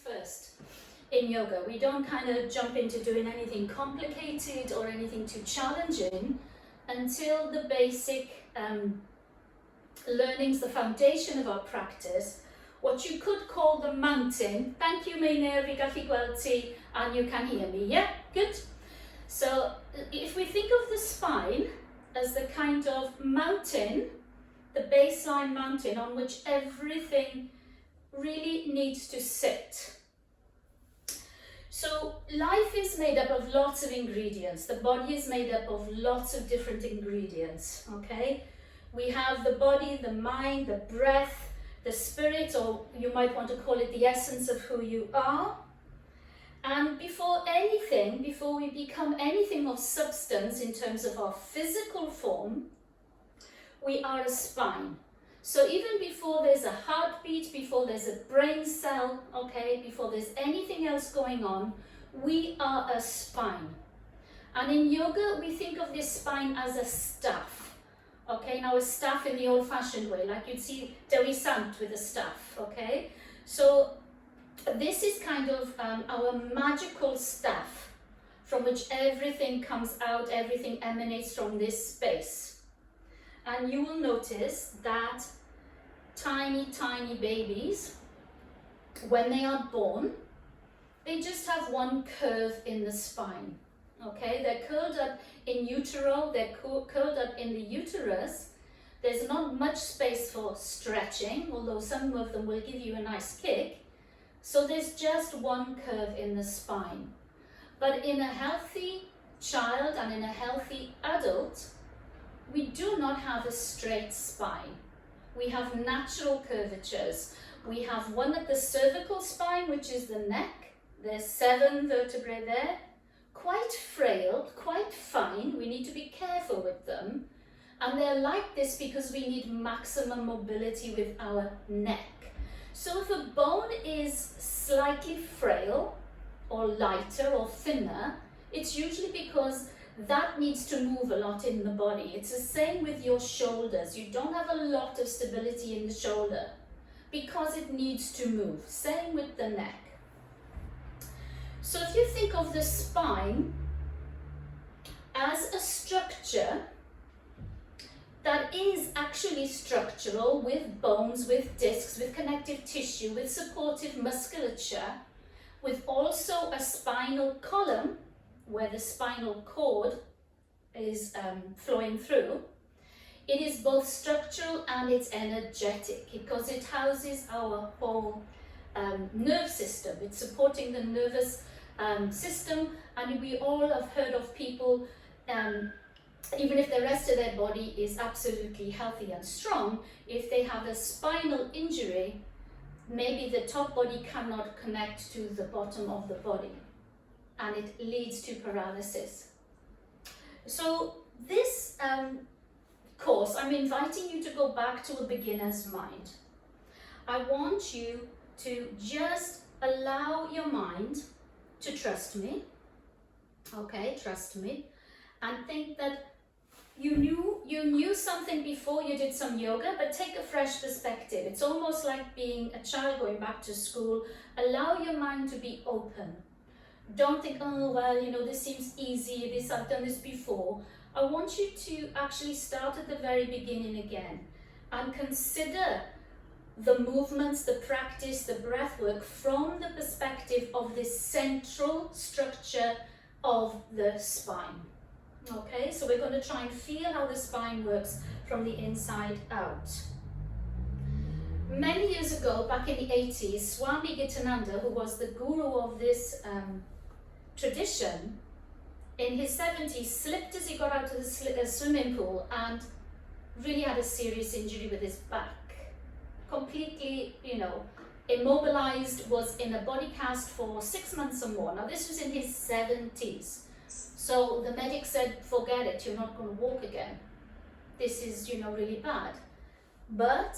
first in yoga. We don't kind of jump into doing anything complicated or anything too challenging until the basic learnings, the foundation of our practice, what you could call the mountain. Thank you, Meinir, fi gallu gweld ti, and you can hear me, yeah? Good. So if we think of the spine as the kind of mountain, the baseline mountain on which everything really needs to sit. So life is made up of lots of ingredients. The body is made up of lots of different ingredients, okay? We have the body, the mind, the breath, the spirit, or you might want to call it the essence of who you are. And before we become anything of substance in terms of our physical form, we are a spine. So even before there's a heartbeat, before there's a brain cell, okay, before there's anything else going on, we are a spine. And in yoga, we think of this spine as a staff. Okay, now a staff in the old-fashioned way, like you'd see Dewi Sant with a staff, okay? So this is kind of our magical staff from which everything comes out, everything emanates from this space. And you will notice that tiny, tiny babies, when they are born, they just have one curve in the spine. Okay, they're curled up in utero, they're curled up in the uterus. There's not much space for stretching, although some of them will give you a nice kick. So there's just one curve in the spine. But in a healthy child and in a healthy adult, we do not have a straight spine. We have natural curvatures. We have one at the cervical spine, which is the neck. There's 7 vertebrae there. Quite frail, quite fine. We need to be careful with them. And they're like this because we need maximum mobility with our neck. So if a bone is slightly frail or lighter or thinner, it's usually because that needs to move a lot in the body. It's the same with your shoulders. You don't have a lot of stability in the shoulder because it needs to move. Same with the neck. So if you think of the spine as a structure that is actually structural, with bones, with discs, with connective tissue, with supportive musculature, with also a spinal column where the spinal cord is flowing through, it is both structural and it's energetic because it houses our whole nerve system. It's supporting the nervous system, and we all have heard of people, even if the rest of their body is absolutely healthy and strong, if they have a spinal injury, maybe the top body cannot connect to the bottom of the body, and it leads to paralysis. So this course, I'm inviting you to go back to a beginner's mind. I want you to just allow your mind to trust me, okay, trust me, and think that you knew something before you did some yoga, but take a fresh perspective. It's almost like being a child going back to school. Allow your mind to be open. Don't think, oh, well, you know, this seems easy, I've done this before. I want you to actually start at the very beginning again and consider the movements, the practice, the breath work from the perspective of this central structure of the spine. Okay, so we're going to try and feel how the spine works from the inside out. Many years ago, back in the 80s, Swami Gitananda, who was the guru of this tradition, in his 70s slipped as he got out of the swimming pool and really had a serious injury with his back. Completely, immobilized, was in a body cast for 6 months or more. Now this was in his 70s. So the medic said, forget it, you're not going to walk again. This is, really bad. But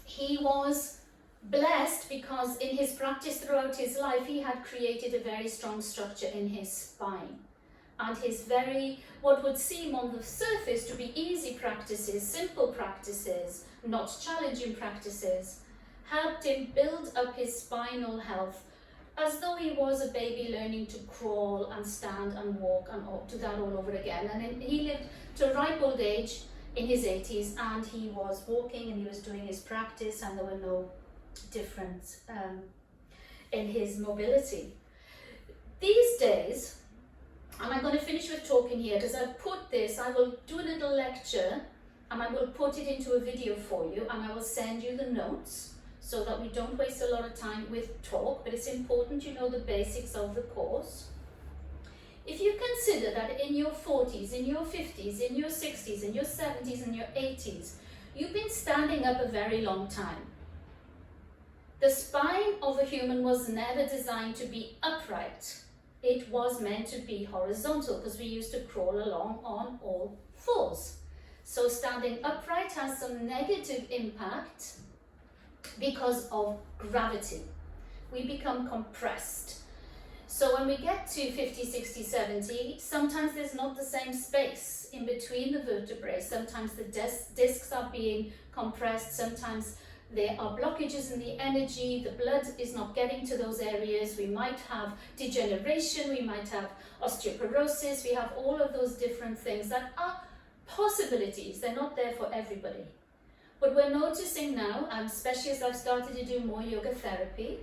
he was blessed because in his practice throughout his life, he had created a very strong structure in his spine. And his what would seem on the surface to be easy practices, simple practices, not challenging practices, helped him build up his spinal health as though he was a baby learning to crawl and stand and walk and do that all over again. And then he lived to a ripe old age in his 80s, and he was walking and he was doing his practice, and there were no difference in his mobility. These days, and I'm going to finish with talking here because I will do a little lecture and I will put it into a video for you, and I will send you the notes so that we don't waste a lot of time with talk, but it's important you know the basics of the course. If you consider that in your 40s, in your 50s, in your 60s, in your 70s, and your 80s, you've been standing up a very long time. The spine of a human was never designed to be upright. It was meant to be horizontal because we used to crawl along on all fours. So standing upright has some negative impact because of gravity. We become compressed. So when we get to 50, 60, 70, sometimes there's not the same space in between the vertebrae. Sometimes the discs are being compressed. Sometimes there are blockages in the energy. The blood is not getting to those areas. We might have degeneration. We might have osteoporosis. We have all of those different things that are possibilities. They're not there for everybody. But we're noticing now, especially as I've started to do more yoga therapy,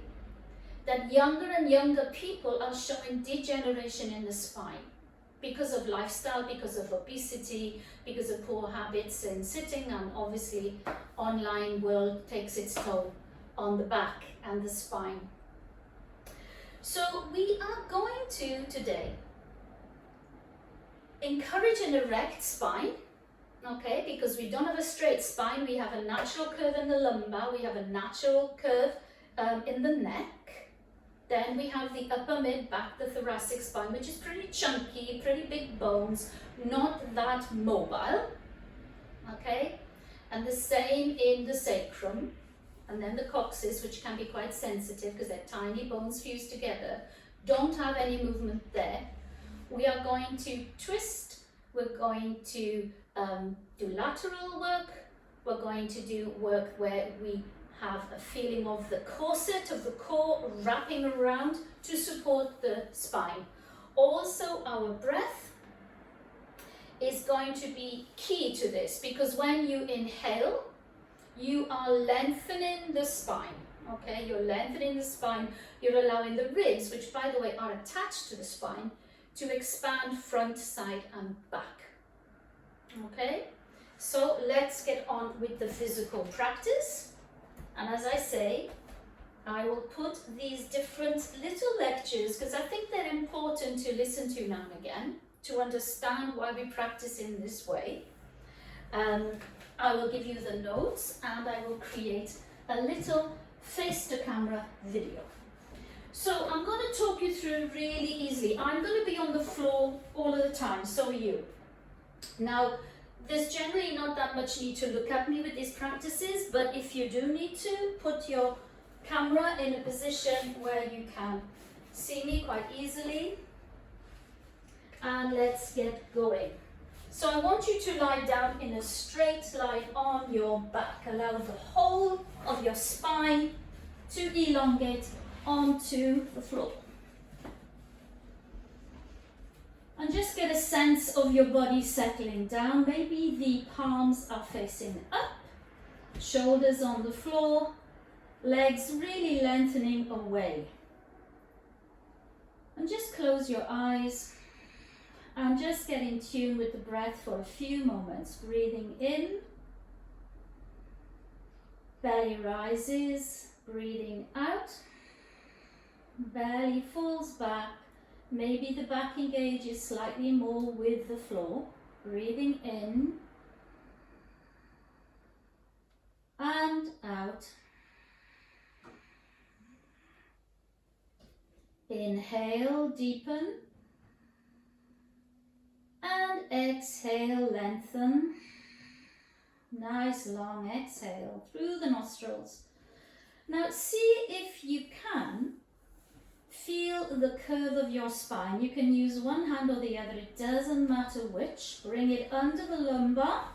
that younger and younger people are showing degeneration in the spine because of lifestyle, because of obesity, because of poor habits in sitting, and obviously online world takes its toll on the back and the spine. So we are going to today encourage an erect spine. Okay, because we don't have a straight spine, we have a natural curve in the lumbar, we have a natural curve in the neck. Then we have the upper mid back, the thoracic spine, which is pretty chunky, pretty big bones, not that mobile. Okay, and the same in the sacrum, and then the coccyx, which can be quite sensitive because they're tiny bones fused together, don't have any movement there. We are going to twist, we're going to do lateral work, we're going to do work where we have a feeling of the corset of the core wrapping around to support the spine. Also, our breath is going to be key to this, because when you inhale, you are lengthening the spine. Okay, you're lengthening the spine, you're allowing the ribs, which by the way are attached to the spine, to expand front, side and back. Okay, so let's get on with the physical practice. And as I say, I will put these different little lectures because I think they're important to listen to now and again to understand why we practice in this way. I will give you the notes and I will create a little face to camera video. So I'm going to talk you through really easily. I'm going to be on the floor all of the time, so are you. Now, there's generally not that much need to look at me with these practices, but if you do need to, put your camera in a position where you can see me quite easily. And let's get going. So I want you to lie down in a straight line on your back. Allow the whole of your spine to elongate onto the floor. And just get a sense of your body settling down. Maybe the palms are facing up, shoulders on the floor, legs really lengthening away. And just close your eyes and just get in tune with the breath for a few moments. Breathing in, belly rises, breathing out, belly falls back. Maybe the back engages slightly more with the floor. Breathing in and out. Inhale, deepen. And exhale, lengthen. Nice long exhale through the nostrils. Now see if you can feel the curve of your spine. You can use one hand or the other, it doesn't matter which. Bring it under the lumbar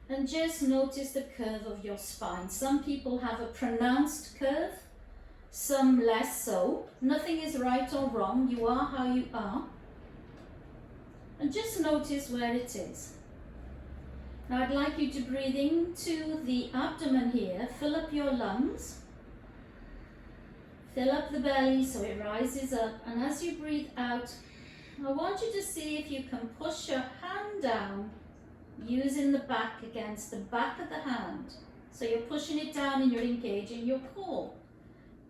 And just notice the curve of your spine. Some people have a pronounced curve, some less so. Nothing is right or wrong. You are how you are. And just notice where it is. Now I'd like you to breathe into the abdomen here. Fill up your lungs. Fill up the belly so it rises up. And as you breathe out, I want you to see if you can push your hand down using the back against the back of the hand. So you're pushing it down and you're engaging your core.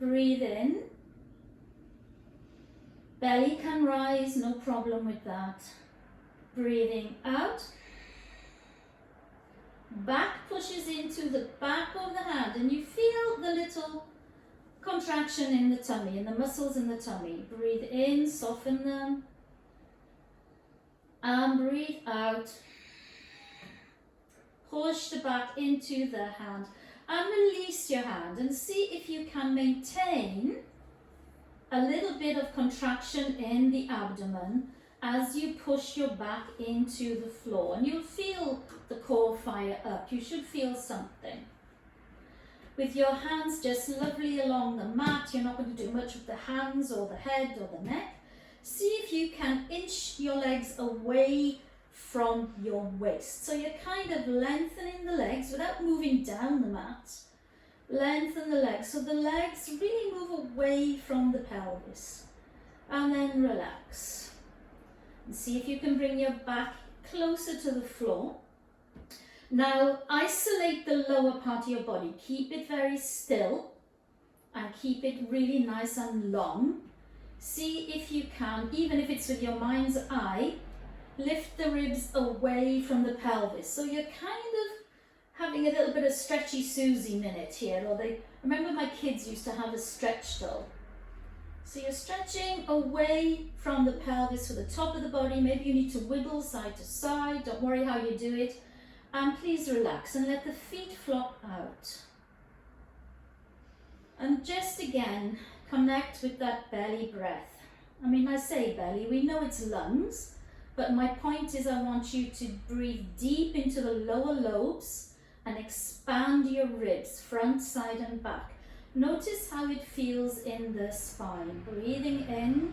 Breathe in. Belly can rise, no problem with that. Breathing out. Back pushes into the back of the hand and you feel the little contraction in the tummy, in the muscles in the tummy. Breathe in, soften them. And breathe out. Push the back into the hand and release your hand and see if you can maintain a little bit of contraction in the abdomen as you push your back into the floor. And you'll feel the core fire up. You should feel something. With your hands just lovely along the mat, you're not going to do much with the hands or the head or the neck. See if you can inch your legs away from your waist. So you're kind of lengthening the legs without moving down the mat. Lengthen the legs so the legs really move away from the pelvis. And then relax. And see if you can bring your back closer to the floor. Now isolate the lower part of your body. Keep it very still and keep it really nice and long. See if you can, even if it's with your mind's eye, lift the ribs away from the pelvis. So you're kind of having a little bit of stretchy Susie minute here. Or remember my kids used to have a stretch doll. So you're stretching away from the pelvis to the top of the body. Maybe you need to wiggle side to side. Don't worry how you do it. And please relax and let the feet flop out. And just again, connect with that belly breath. I mean, I say belly, we know it's lungs, but my point is I want you to breathe deep into the lower lobes and expand your ribs, front, side and back. Notice how it feels in the spine. Breathing in.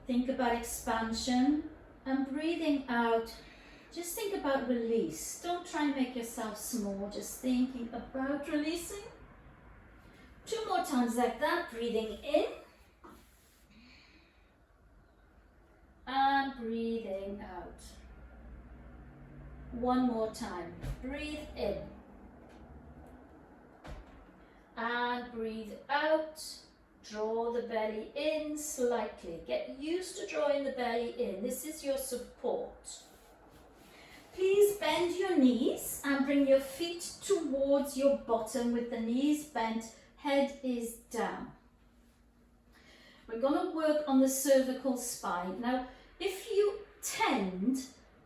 Think about expansion. And breathing out. Just think about release. Don't try and make yourself small. Just thinking about releasing. 2 more times like that. Breathing in. And breathing out. 1 more time. Breathe in. And breathe out. Draw the belly in slightly. Get used to drawing the belly in. This is your support. Please bend your knees and bring your feet towards your bottom with the knees bent, head is down. We're going to work on the cervical spine. Now, if you tend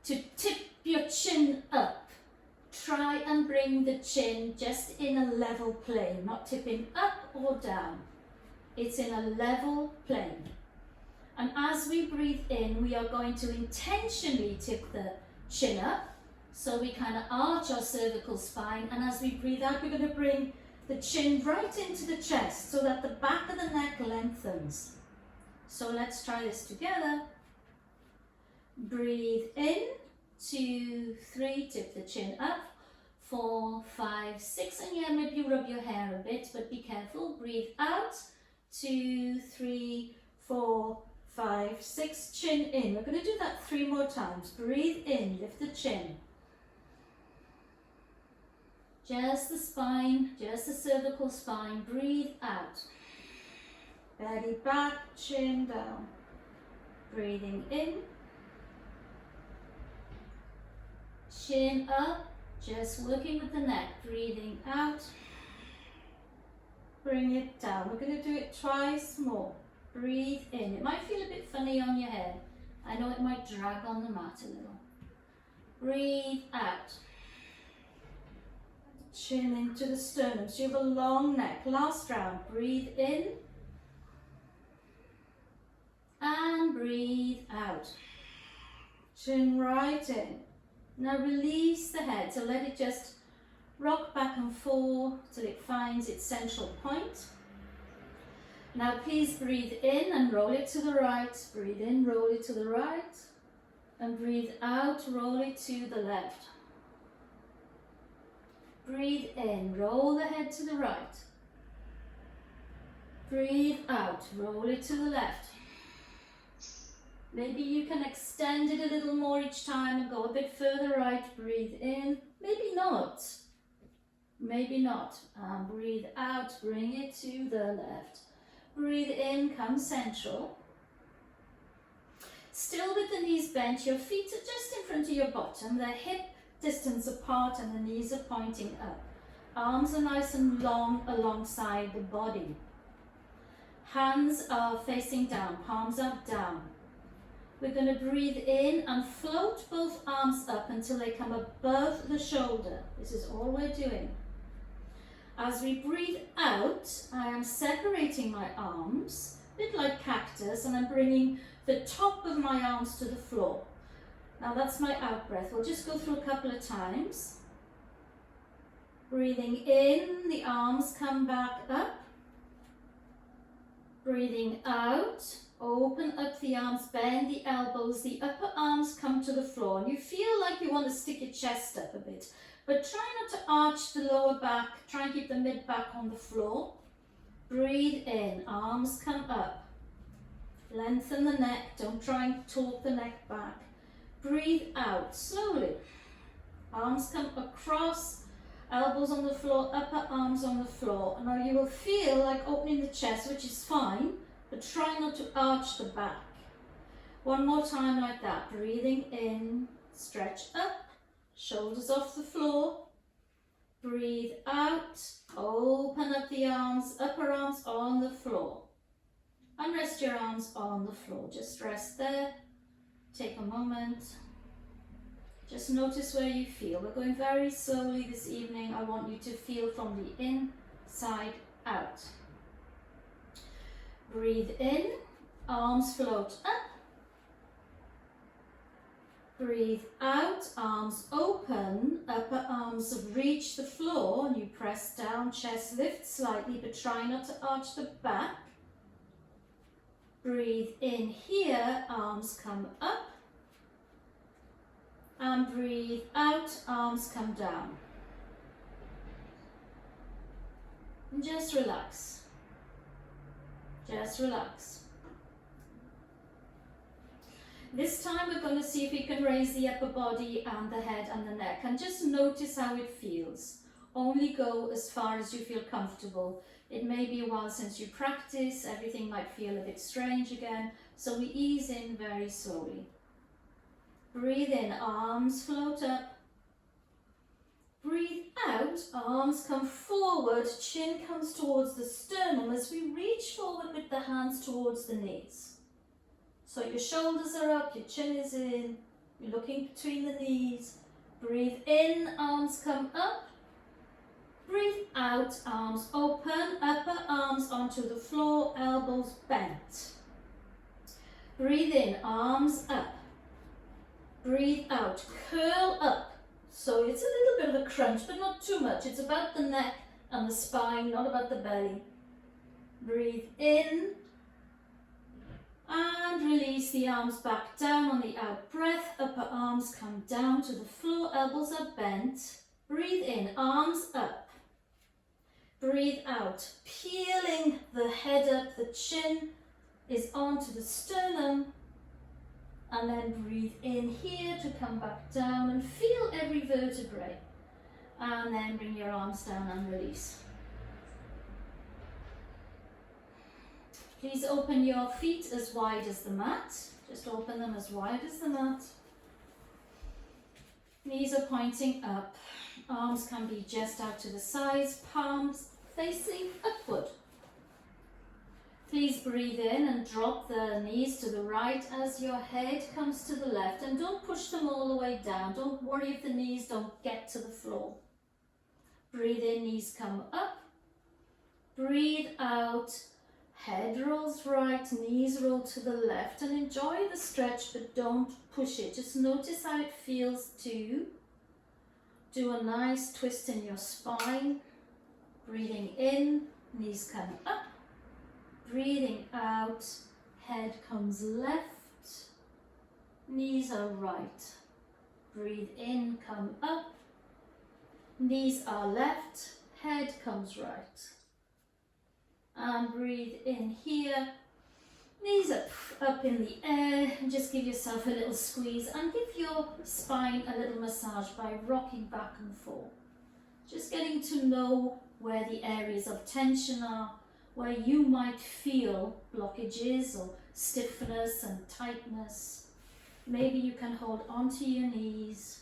to tip your chin up, try and bring the chin just in a level plane, not tipping up or down. It's in a level plane. And as we breathe in, we are going to intentionally tip the chin up. So we kind of arch our cervical spine. And as we breathe out, we're going to bring the chin right into the chest so that the back of the neck lengthens. So let's try this together. Breathe in, 2, 3, tip the chin up. 4, 5, 6, and yeah, maybe you rub your hair a bit, but be careful. Breathe out. 2, 3, 4, 5, 6, chin in. We're going to do that 3 more times. Breathe in, lift the chin. Just the spine, just the cervical spine. Breathe out. Belly back, chin down. Breathing in. Chin up, just working with the neck. Breathing out. Bring it down. We're going to do it twice more. Breathe in. It might feel a bit funny on your head. I know it might drag on the mat a little. Breathe out. Chin into the sternum. So you have a long neck. Last round. Breathe in. And breathe out. Chin right in. Now release the head, so let it just rock back and forth till it finds its central point. Now please breathe in and roll it to the right. Breathe in, roll it to the right. And breathe out, roll it to the left. Breathe in, roll the head to the right. Breathe out, roll it to the left. Maybe you can extend it a little more each time and go a bit further right. Breathe in, maybe not. Maybe not. And breathe out, bring it to the left. Breathe in, come central. Still with the knees bent, your feet are just in front of your bottom. They're hip distance apart and the knees are pointing up. Arms are nice and long alongside the body. Hands are facing down, palms are down. We're going to breathe in and float both arms up until they come above the shoulder. This is all we're doing. As we breathe out, I am separating my arms, a bit like cactus, and I'm bringing the top of my arms to the floor. Now that's my out breath. We'll just go through a couple of times. Breathing in, the arms come back up. Breathing out, open up the arms, bend the elbows, the upper arms come to the floor. And you feel like you want to stick your chest up a bit, but try not to arch the lower back. Try and keep the mid back on the floor. Breathe in, arms come up. Lengthen the neck, don't try and torque the neck back. Breathe out, slowly. Arms come across, elbows on the floor, upper arms on the floor. Now you will feel like opening the chest, which is fine, but try not to arch the back. One more time like that. Breathing in, stretch up, shoulders off the floor. Breathe out, open up the arms, upper arms on the floor. And rest your arms on the floor. Just rest there. Take a moment. Just notice where you feel. We're going very slowly this evening. I want you to feel from the inside out. Breathe in, arms float up. Breathe out, arms open, upper arms reach the floor, and you press down, chest lift slightly, but try not to arch the back. Breathe in here, arms come up. And breathe out, arms come down. And just relax. Just relax. This time we're going to see if we can raise the upper body and the head and the neck, and just notice how it feels. Only go as far as you feel comfortable. It may be a while since you practice, everything might feel a bit strange again, so we ease in very slowly. Breathe in, arms float up. Breathe out, arms come forward, chin comes towards the sternum as we reach forward with the hands towards the knees. So your shoulders are up, your chin is in, you're looking between the knees. Breathe in, arms come up. Breathe out, arms open, upper arms onto the floor, elbows bent. Breathe in, arms up. Breathe out, curl up. So it's a little bit of a crunch, but not too much. It's about the neck and the spine, not about the belly. Breathe in. And release the arms back down on the out breath. Upper arms come down to the floor, elbows are bent. Breathe in, arms up. Breathe out, peeling the head up, the chin is onto the sternum. And then breathe in here to come back down and feel every vertebrae. And then bring your arms down and release. Please open your feet as wide as the mat. Just open them as wide as the mat. Knees are pointing up. Arms can be just out to the sides, palms facing upward. Please breathe in and drop the knees to the right as your head comes to the left, and don't push them all the way down. Don't worry if the knees don't get to the floor. Breathe in, knees come up. Breathe out, Head rolls right, knees roll to the left, and enjoy the stretch, but don't push it. Just notice how it feels to do a nice twist in your spine. Breathing in, knees come up. Breathing out, head comes left, knees are right. Breathe in, come up. Knees are left, head comes right. And breathe in here, knees up in the air, and just give yourself a little squeeze and give your spine a little massage by rocking back and forth. Just getting to know where the areas of tension are, where you might feel blockages or stiffness and tightness. Maybe you can hold onto your knees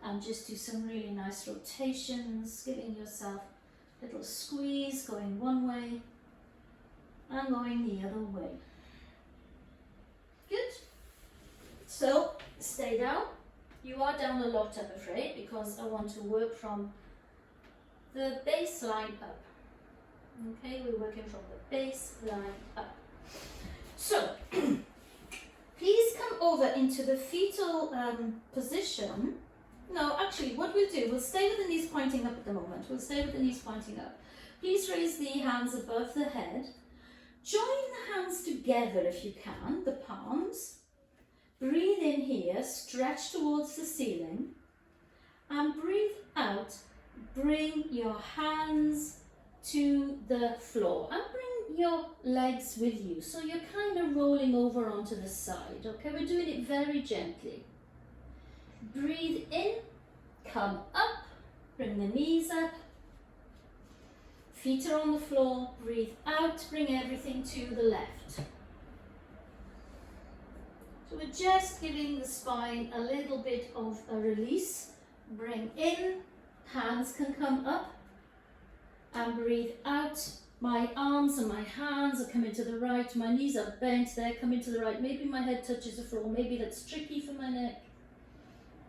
and just do some really nice rotations, giving yourself a little squeeze, going one way and going the other way. Good. So stay down. You are down a lot, I'm afraid, because I want to work from the baseline up. Okay, we're working from the baseline up. So please come over into the fetal position. No, actually, what we'll do, we'll stay with the knees pointing up at the moment. We'll stay with the knees pointing up. Please raise the hands above the head. Join the hands together if you can, the palms. Breathe in here, stretch towards the ceiling. And breathe out, bring your hands to the floor. And bring your legs with you. So you're kind of rolling over onto the side, okay? We're doing it very gently. Breathe in, come up, bring the knees up, feet are on the floor, breathe out, bring everything to the left. So we're just giving the spine a little bit of a release. Bring in, hands can come up, and breathe out. My arms and my hands are coming to the right, my knees are bent, they're coming to the right. Maybe my head touches the floor, maybe that's tricky for my neck.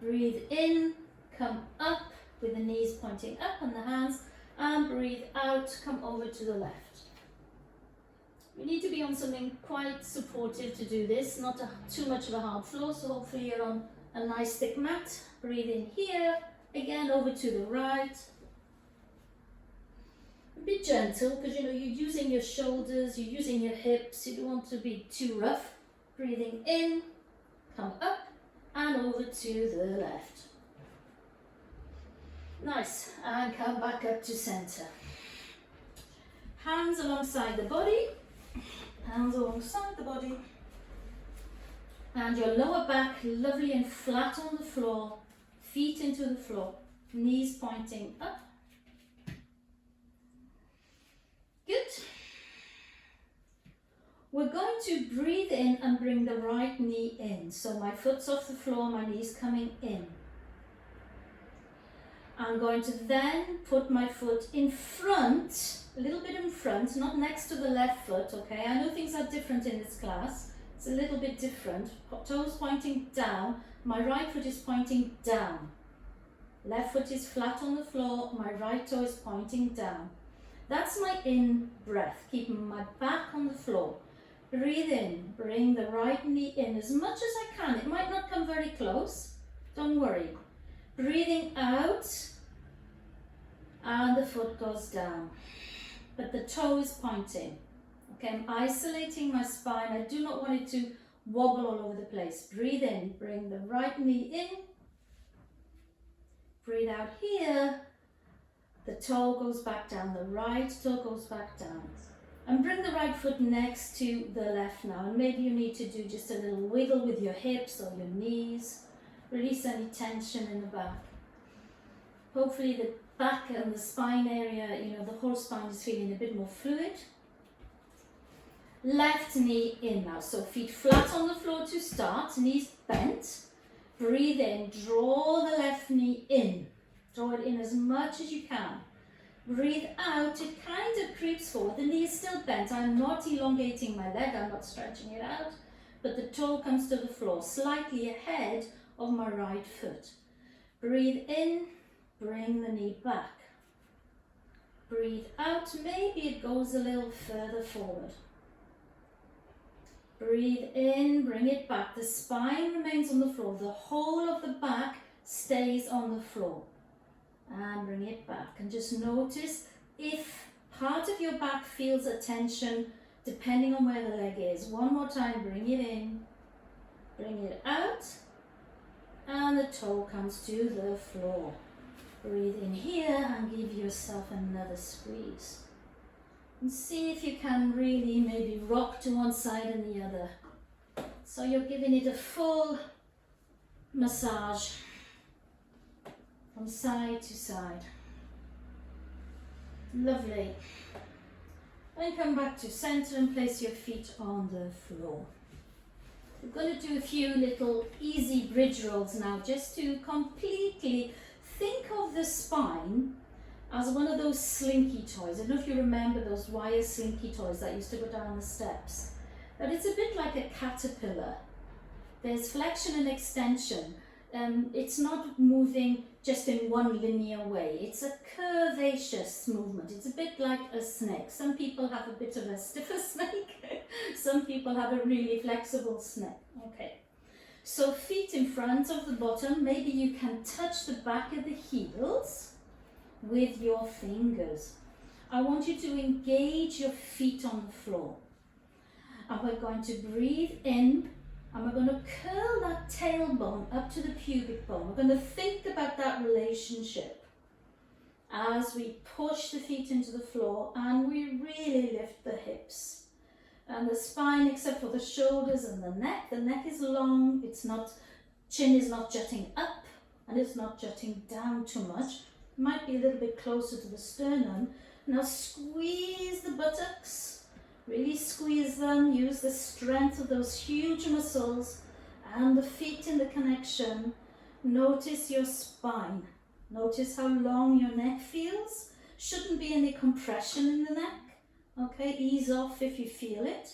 Breathe in, come up with the knees pointing up and the hands, and breathe out, come over to the left. You need to be on something quite supportive to do this, not too much of a hard floor, so hopefully you're on a nice thick mat. Breathe in here, again over to the right. Be gentle, because you know you're using your shoulders, you're using your hips, you don't want to be too rough. Breathing in, come up, and over to the left. Nice, and come back up to center. Hands alongside the body, hands alongside the body. And your lower back lovely and flat on the floor, feet into the floor, knees pointing up. Good. We're going to breathe in and bring the right knee in. So my foot's off the floor, my knee's coming in. I'm going to then put my foot in front, a little bit in front, not next to the left foot, okay? I know things are different in this class. It's a little bit different. Toes pointing down, my right foot is pointing down. Left foot is flat on the floor, my right toe is pointing down. That's my in breath, keeping my back on the floor. Breathe in, bring the right knee in as much as I can. It might not come very close, don't worry. Breathing out, and the foot goes down, but the toe is pointing. Okay, I'm isolating my spine. I do not want it to wobble all over the place. Breathe in, bring the right knee in. Breathe out here. The toe goes back down, the right toe goes back down. And bring the right foot next to the left now. And maybe you need to do just a little wiggle with your hips or your knees. Release any tension in the back. Hopefully the back and the spine area, you know, the whole spine is feeling a bit more fluid. Left knee in now. So feet flat on the floor to start, knees bent. Breathe in, draw the left knee in. Draw it in as much as you can. Breathe out, it kind of creeps forward. The knee is still bent. I'm not elongating my leg, I'm not stretching it out. But the toe comes to the floor, slightly ahead of my right foot. Breathe in, bring the knee back. Breathe out, maybe it goes a little further forward. Breathe in, bring it back. The spine remains on the floor. The whole of the back stays on the floor. And bring it back. And just notice if part of your back feels a tension, depending on where the leg is. One more time, bring it in, bring it out, and the toe comes to the floor. Breathe in here and give yourself another squeeze. And see if you can really maybe rock to one side and the other. So you're giving it a full massage from side to side. Lovely. Then come back to center and place your feet on the floor. We're going to do a few little easy bridge rolls now, just to completely think of the spine as one of those slinky toys. I don't know if you remember those wire slinky toys that used to go down the steps. But it's a bit like a caterpillar. There's flexion and extension. It's not moving just in one linear way. It's a curvaceous movement. It's a bit like a snake. Some people have a bit of a stiffer snake. Some people have a really flexible snake. Okay. So feet in front of the bottom. Maybe you can touch the back of the heels with your fingers. I want you to engage your feet on the floor. And we're going to breathe in. And we're going to curl that tailbone up to the pubic bone. We're going to think about that relationship as we push the feet into the floor and we really lift the hips. And the spine, except for the shoulders and the neck is long. It's not, chin is not jutting up and it's not jutting down too much. It might be a little bit closer to the sternum. Now squeeze the buttocks. Really squeeze them, use the strength of those huge muscles and the feet in the connection. Notice your spine. Notice how long your neck feels. Shouldn't be any compression in the neck. Okay, ease off if you feel it.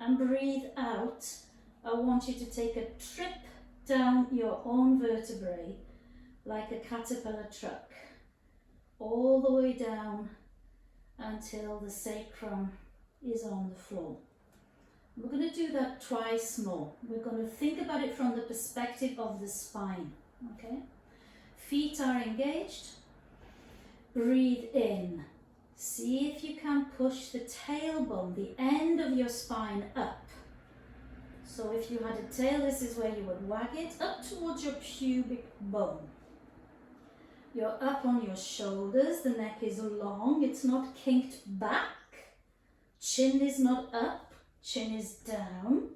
And breathe out. I want you to take a trip down your own vertebrae like a caterpillar truck. All the way down until the sacrum is on the floor. We're going to do that twice more. We're going to think about it from the perspective of the spine. Okay? Feet are engaged. Breathe in. See if you can push the tailbone, the end of your spine up. So if you had a tail, this is where you would wag it up towards your pubic bone. You're up on your shoulders. The neck is long. It's not kinked back. Chin is not up, chin is down.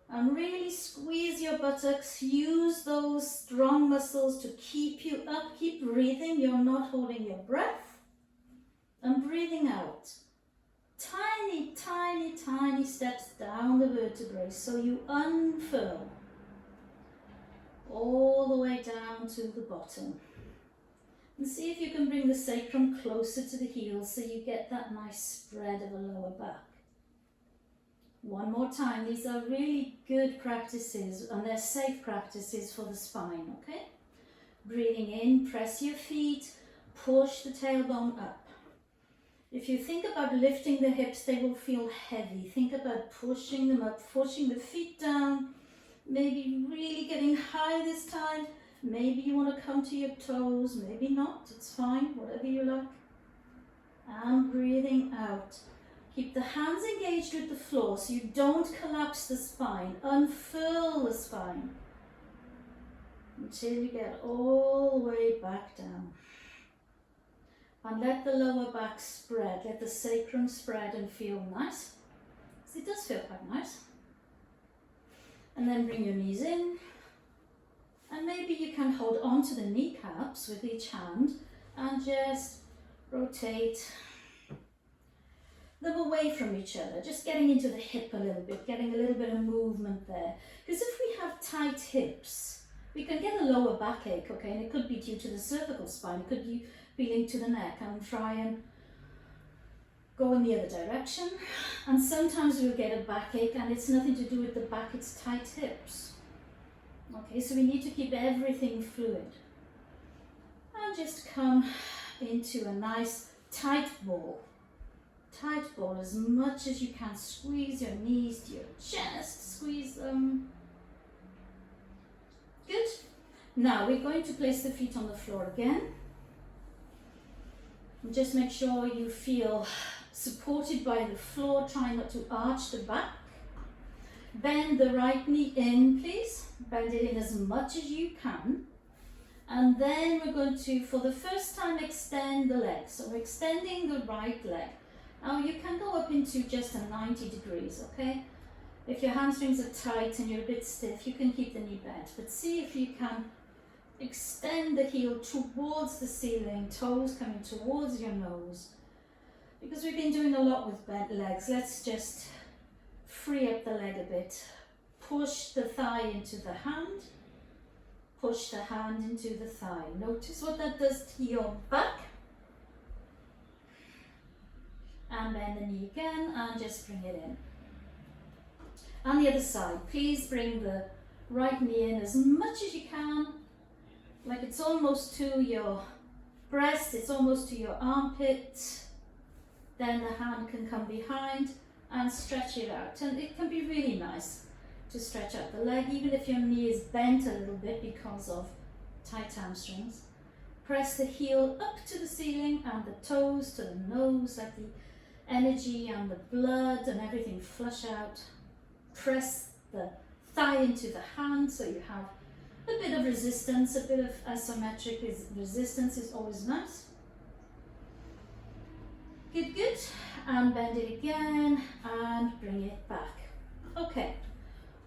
And really squeeze your buttocks. Use those strong muscles to keep you up. Keep breathing. You're not holding your breath. And breathing out. Tiny, tiny, tiny steps down the vertebrae. So you unfurl. All the way down to the bottom. And see if you can bring the sacrum closer to the heels so you get that nice spread of the lower back. One more time. These are really good practices and they're safe practices for the spine, okay? Breathing in, press your feet, push the tailbone up. If you think about lifting the hips, they will feel heavy. Think about pushing them up, pushing the feet down, maybe really getting high this time. Maybe you want to come to your toes, maybe not, it's fine, whatever you like. And breathing out. Keep the hands engaged with the floor so you don't collapse the spine. Unfurl the spine until you get all the way back down. And let the lower back spread, let the sacrum spread and feel nice. It does feel quite nice. And then bring your knees in. And maybe you can hold on to the kneecaps with each hand and just rotate them away from each other, just getting into the hip a little bit, getting a little bit of movement there. Because if we have tight hips, we can get a lower backache, okay, and it could be due to the cervical spine, it could be linked to the neck, and try and go in the other direction. And sometimes we'll get a backache and it's nothing to do with the back, it's tight hips. Okay, so we need to keep everything fluid. And just come into a nice tight ball. tight ball as much as you can. Squeeze your knees to your chest, squeeze them. Good. Now we're going to place the feet on the floor again. And just make sure you feel supported by the floor. Try not to arch the back. Bend the right knee in, please. Bend it in as much as you can. And then we're going to, for the first time, extend the leg. So we're extending the right leg. Now you can go up into just a 90 degrees, okay? If your hamstrings are tight and you're a bit stiff, you can keep the knee bent. But see if you can extend the heel towards the ceiling, toes coming towards your nose. Because we've been doing a lot with bent legs, let's just free up the leg a bit. Push the thigh into the hand. Push the hand into the thigh. Notice what that does to your back. And bend the knee again and just bring it in. On the other side, please bring the right knee in as much as you can. Like it's almost to your breast, it's almost to your armpit. Then the hand can come behind and stretch it out. And it can be really nice to stretch out the leg, even if your knee is bent a little bit because of tight hamstrings. Press the heel up to the ceiling and the toes to the nose, let the energy and the blood and everything flush out. Press the thigh into the hand so you have a bit of resistance, a bit of asymmetric resistance is always nice. Good, good. And bend it again and bring it back. Okay.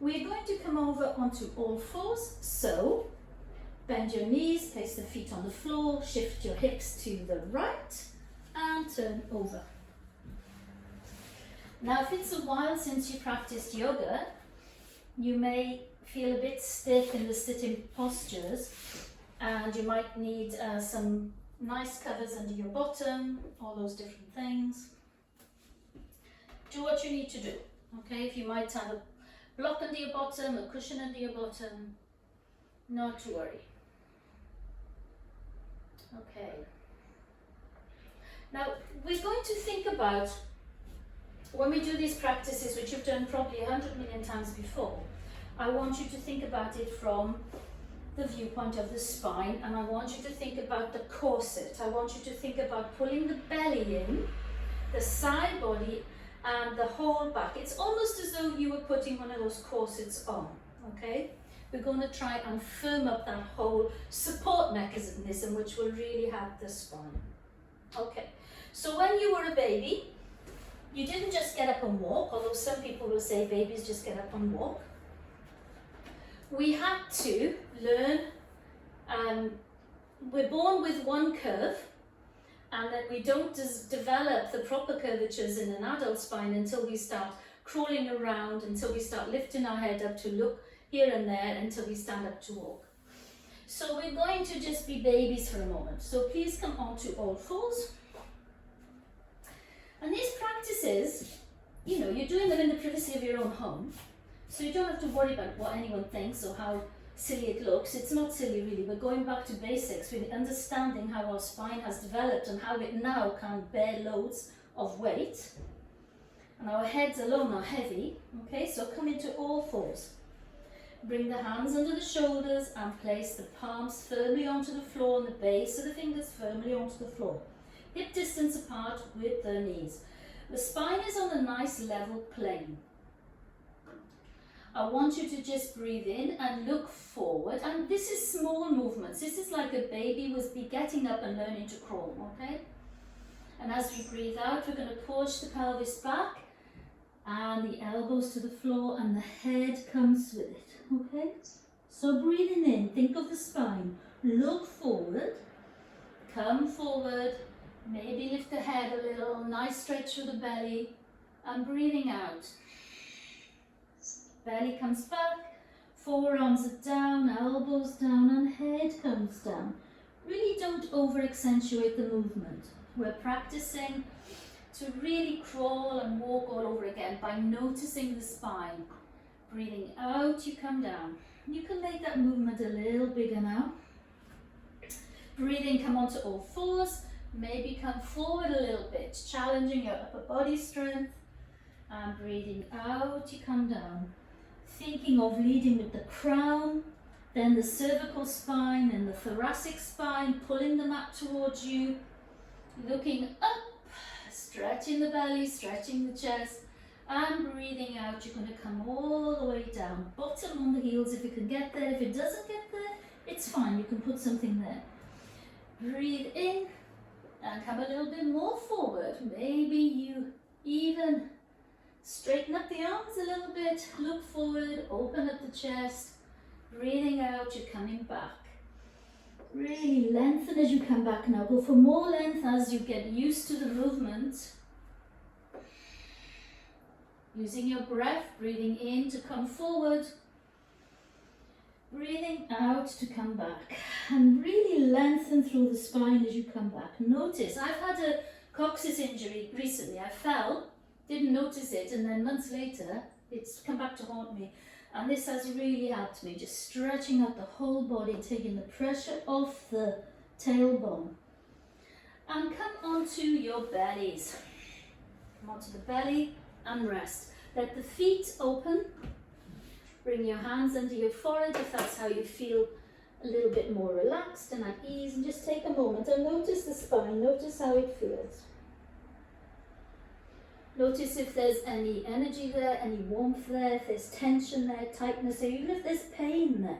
We're going to come over onto all fours, so bend your knees, place the feet on the floor, shift your hips to the right and turn over. Now if it's a while since you practiced yoga, you may feel a bit stiff in the sitting postures and you might need some nice covers under your bottom, all those different things. Do what you need to do, okay? If you might have a block under your bottom, a cushion under your bottom, not to worry. Okay. Now, we're going to think about, when we do these practices, which you've done probably 100 million times before, I want you to think about it from the viewpoint of the spine, and I want you to think about the corset. I want you to think about pulling the belly in, the side body, and the whole back. It's almost as though you were putting one of those corsets on, okay? We're going to try and firm up that whole support mechanism, which will really help the spine. Okay, so when you were a baby, you didn't just get up and walk, although some people will say babies just get up and walk. We had to learn, we're born with one curve, and then we don't develop the proper curvatures in an adult spine until we start crawling around, until we start lifting our head up to look here and there, until we stand up to walk. So we're going to just be babies for a moment. So please come onto all fours. And these practices, you know, you're doing them in the privacy of your own home. So you don't have to worry about what anyone thinks or how silly it looks. It's not silly really. We're going back to basics with understanding how our spine has developed and how it now can bear loads of weight. And our heads alone are heavy. Okay, so come into all fours. Bring the hands under the shoulders and place the palms firmly onto the floor and the base of the fingers firmly onto the floor. Hip distance apart with the knees. The spine is on a nice level plane. I want you to just breathe in and look forward, and this is small movements. This is like a baby was getting up and learning to crawl, okay? And as we breathe out, we're going to push the pelvis back and the elbows to the floor and the head comes with it, okay? So breathing in, think of the spine, look forward, come forward, maybe lift the head a little, nice stretch through the belly, and breathing out. Belly comes back, forearms are down, elbows down, and head comes down. Really don't over accentuate the movement. We're practicing to really crawl and walk all over again by noticing the spine. Breathing out, you come down. You can make that movement a little bigger now. Breathing, come onto all fours. Maybe come forward a little bit, challenging your upper body strength. And breathing out, you come down. Thinking of leading with the crown, then the cervical spine and the thoracic spine, pulling the mat towards you. Looking up, stretching the belly, stretching the chest. And breathing out, you're going to come all the way down. Bottom on the heels if you can get there. If it doesn't get there, it's fine. You can put something there. Breathe in and come a little bit more forward. Maybe you even straighten up the arms a little bit. Look forward, open up the chest. Breathing out, you're coming back. Really lengthen as you come back now. Go for more length as you get used to the movement. Using your breath, breathing in to come forward. Breathing out to come back. And really lengthen through the spine as you come back. Notice, I've had a coccyx injury recently. I fell, didn't notice it, and then months later, it's come back to haunt me. And this has really helped me, just stretching out the whole body, taking the pressure off the tailbone. And come onto your bellies. Come onto the belly and rest. Let the feet open. Bring your hands under your forehead if that's how you feel a little bit more relaxed and at ease. And just take a moment and notice the spine. Notice how it feels. Notice if there's any energy there, any warmth there, if there's tension there, tightness there, even if there's pain there.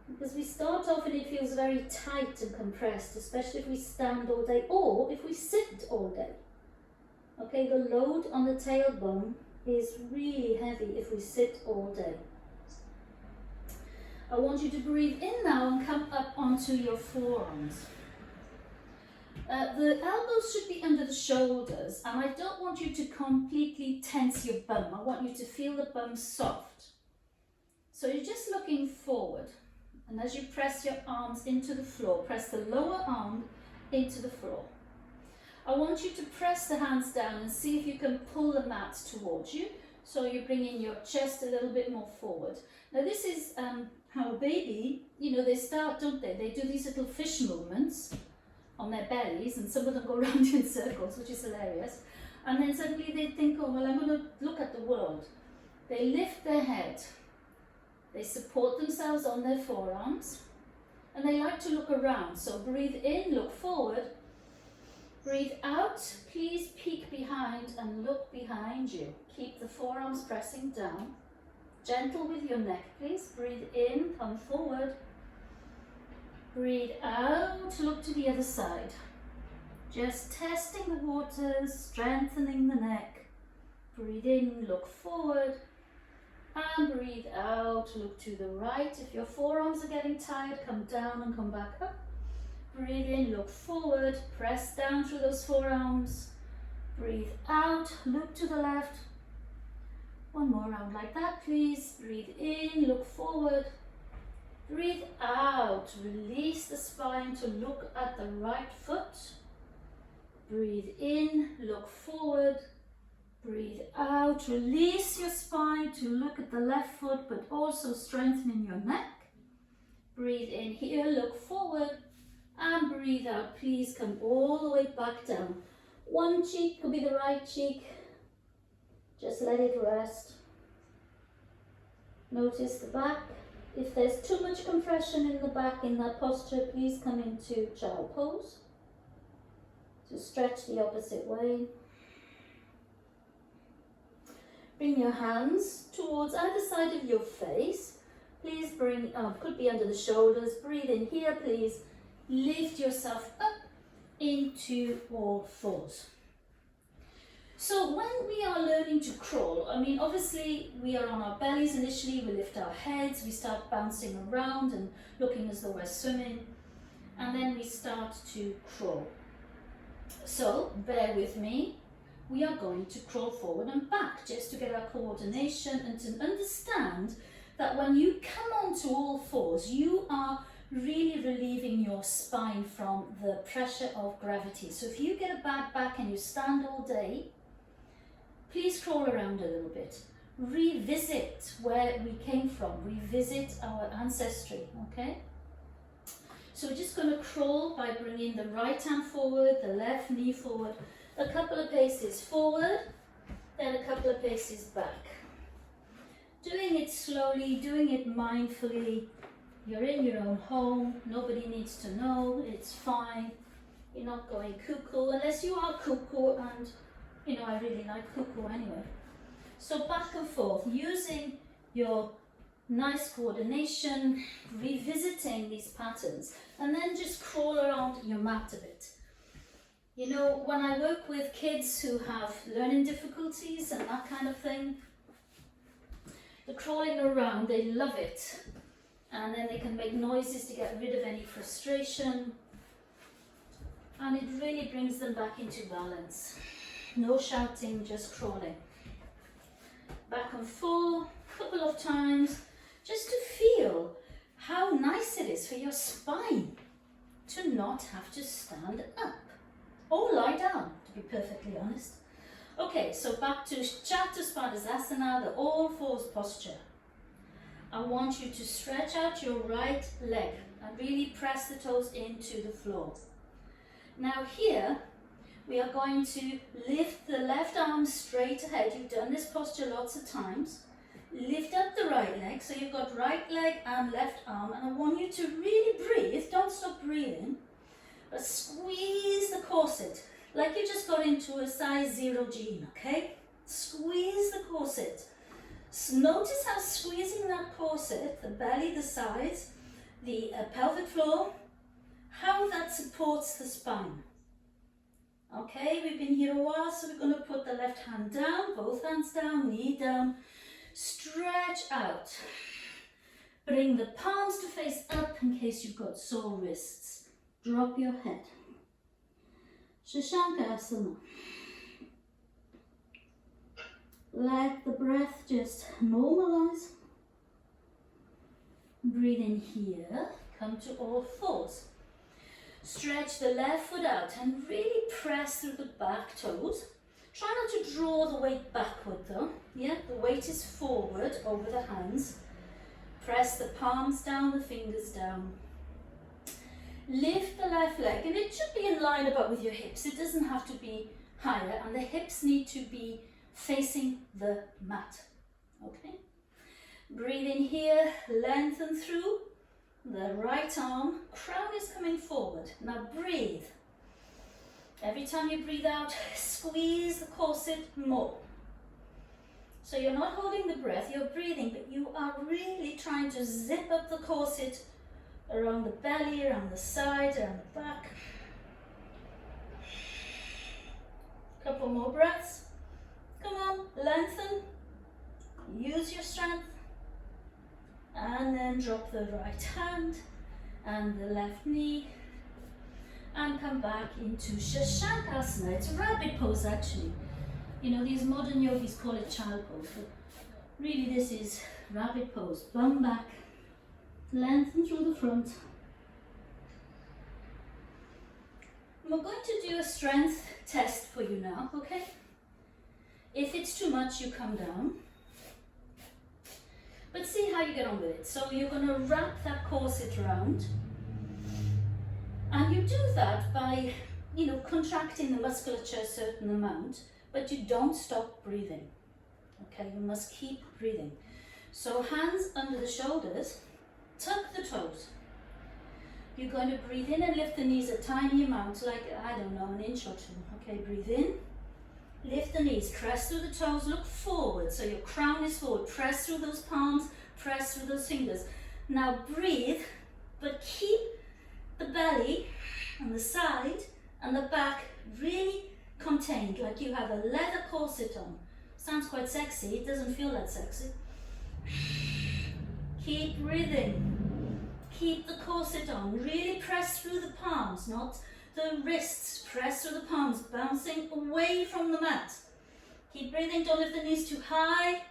Because we start off and it feels very tight and compressed, especially if we stand all day or if we sit all day. Okay, the load on the tailbone is really heavy if we sit all day. I want you to breathe in now and come up onto your forearms. The elbows should be under the shoulders, and I don't want you to completely tense your bum. I want you to feel the bum soft. So you're just looking forward, and as you press your arms into the floor, press the lower arm into the floor. I want you to press the hands down and see if you can pull the mat towards you. So you're bringing your chest a little bit more forward. Now this is how a baby, they start, don't they? They do these little fish movements on their bellies, and some of them go around in circles, which is hilarious. And then suddenly they think, oh, well, I'm going to look at the world. They lift their head. They support themselves on their forearms. And they like to look around. So breathe in, look forward. Breathe out, please peek behind and look behind you. Keep the forearms pressing down. Gentle with your neck, please. Breathe in, come forward. Breathe out, look to the other side. Just testing the waters, strengthening the neck. Breathe in, look forward. And breathe out, look to the right. If your forearms are getting tired, come down and come back up. Breathe in, look forward, press down through those forearms. Breathe out, look to the left. One more round like that, please. Breathe in, look forward. Breathe out, release the spine to look at the right foot. Breathe in, look forward. Breathe out, release your spine to look at the left foot, but also strengthening your neck. Breathe in here, look forward. And breathe out, please come all the way back down. One cheek could be the right cheek. Just let it rest. Notice the back. If there's too much compression in the back in that posture, please come into child pose. To stretch the opposite way. Bring your hands towards either side of your face. Please bring, could be under the shoulders. Breathe in here, please. Lift yourself up into all fours. So when we are learning to crawl, obviously we are on our bellies initially, we lift our heads, we start bouncing around and looking as though we're swimming, and then we start to crawl. So bear with me, we are going to crawl forward and back just to get our coordination and to understand that when you come onto all fours, you are really relieving your spine from the pressure of gravity. So if you get a bad back and you stand all day, please crawl around a little bit. Revisit where we came from. Revisit our ancestry, okay? So we're just going to crawl by bringing the right hand forward, the left knee forward, a couple of paces forward, then a couple of paces back. Doing it slowly, doing it mindfully. You're in your own home, nobody needs to know, it's fine. You're not going cuckoo, unless you are cuckoo, and you know, I really like cuckoo anyway. So back and forth, using your nice coordination, revisiting these patterns, and then just crawl around your mat a bit. You know, when I work with kids who have learning difficulties and that kind of thing, the crawling around, they love it. And then they can make noises to get rid of any frustration. And it really brings them back into balance. No shouting, just crawling. Back and forth, a couple of times, just to feel how nice it is for your spine to not have to stand up or lie down, to be perfectly honest. Okay, so back to Vajrasana, the all fours posture. I want you to stretch out your right leg and really press the toes into the floor. Now here, we are going to lift the left arm straight ahead. You've done this posture lots of times. Lift up the right leg, so you've got right leg and left arm, and I want you to really breathe. Don't stop breathing, but squeeze the corset like you just got into a size 0 jean, okay? Squeeze the corset. Notice how squeezing that corset, the belly, the sides, the pelvic floor, how that supports the spine. Okay, we've been here a while, so we're going to put the left hand down, both hands down, knee down, stretch out. Bring the palms to face up in case you've got sore wrists. Drop your head. Shashankasana. Let the breath just normalize. Breathe in here, come to all fours. Stretch the left foot out and really press through the back toes. Try not to draw the weight backward though. Yeah, the weight is forward over the hands. Press the palms down, the fingers down. Lift the left leg, and it should be in line about with your hips. It doesn't have to be higher, and the hips need to be facing the mat. Okay? Breathe in here, lengthen through the right arm. Crown is coming forward. Now breathe. Every time you breathe out, squeeze the corset more. So you're not holding the breath, you're breathing, but you are really trying to zip up the corset around the belly, around the side, around the back. Couple more breaths. Come on, lengthen. Use your strength. And then drop the right hand and the left knee. And come back into Shashankasana. It's a rabbit pose actually. You know, these modern yogis call it child pose, but really this is rabbit pose. Bum back, lengthen through the front. And we're going to do a strength test for you now, okay? If it's too much, you come down. But see how you get on with it. So you're going to wrap that corset around. And you do that by, you know, contracting the musculature a certain amount, but you don't stop breathing. Okay, you must keep breathing. So hands under the shoulders, tuck the toes. You're going to breathe in and lift the knees a tiny amount, like, I don't know, an inch or two. Okay, breathe in, lift the knees, press through the toes, look forward, so your crown is forward. Press through those palms, press through those fingers. Now breathe, but keep the belly and the side and the back really contained, like you have a leather corset on. Sounds quite sexy, it doesn't feel that sexy. Keep breathing. Keep the corset on. Really press through the palms, not the wrists. Press through the palms, bouncing away from the mat. Keep breathing, don't lift the knees too high.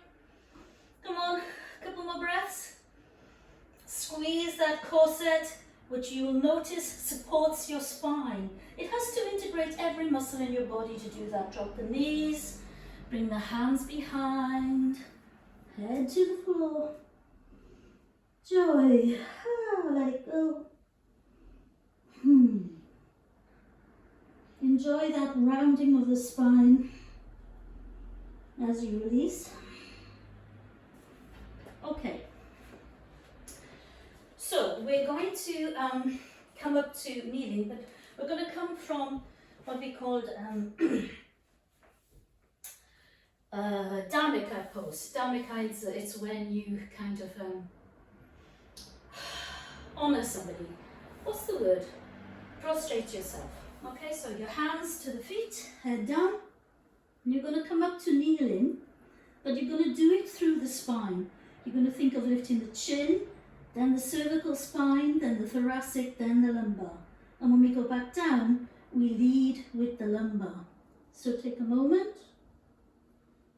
Come on, a couple more breaths. Squeeze that corset, which you will notice supports your spine. It has to integrate every muscle in your body to do that. Drop the knees, bring the hands behind, head to the floor. Joy, let it go. enjoy that rounding of the spine as you release. Okay. So we're going to come up to kneeling, but we're going to come from what we called Dharmika pose. Dharmika, it's when you kind of honor somebody. What's the word? Prostrate yourself. Okay, so your hands to the feet, head down. And you're going to come up to kneeling, but you're going to do it through the spine. You're going to think of lifting the chin, then the cervical spine, then the thoracic, then the lumbar. And when we go back down, we lead with the lumbar. So take a moment,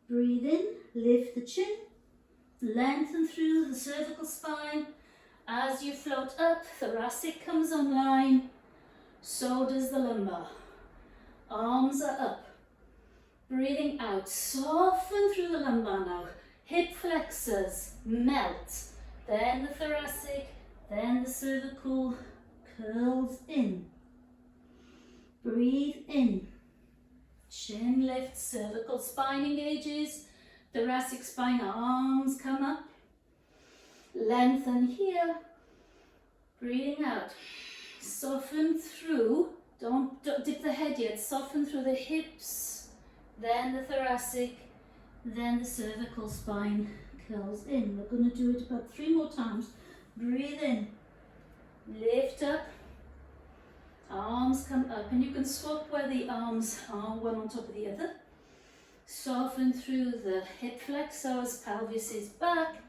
breathe in, lift the chin, lengthen through the cervical spine. As you float up, thoracic comes online, so does the lumbar. Arms are up. Breathing out, soften through the lumbar now. Hip flexors, melt. Then the thoracic, then the cervical curls in. Breathe in. Chin lifts, cervical spine engages. Thoracic spine, arms come up. Lengthen here. Breathing out. Soften through. Don't dip the head yet. Soften through the hips. Then the thoracic. Then the cervical spine curls in. We're going to do it about 3 more times. Breathe in. Lift up. Arms come up. And you can swap where the arms are, one on top of the other. Soften through the hip flexors. Pelvis is back.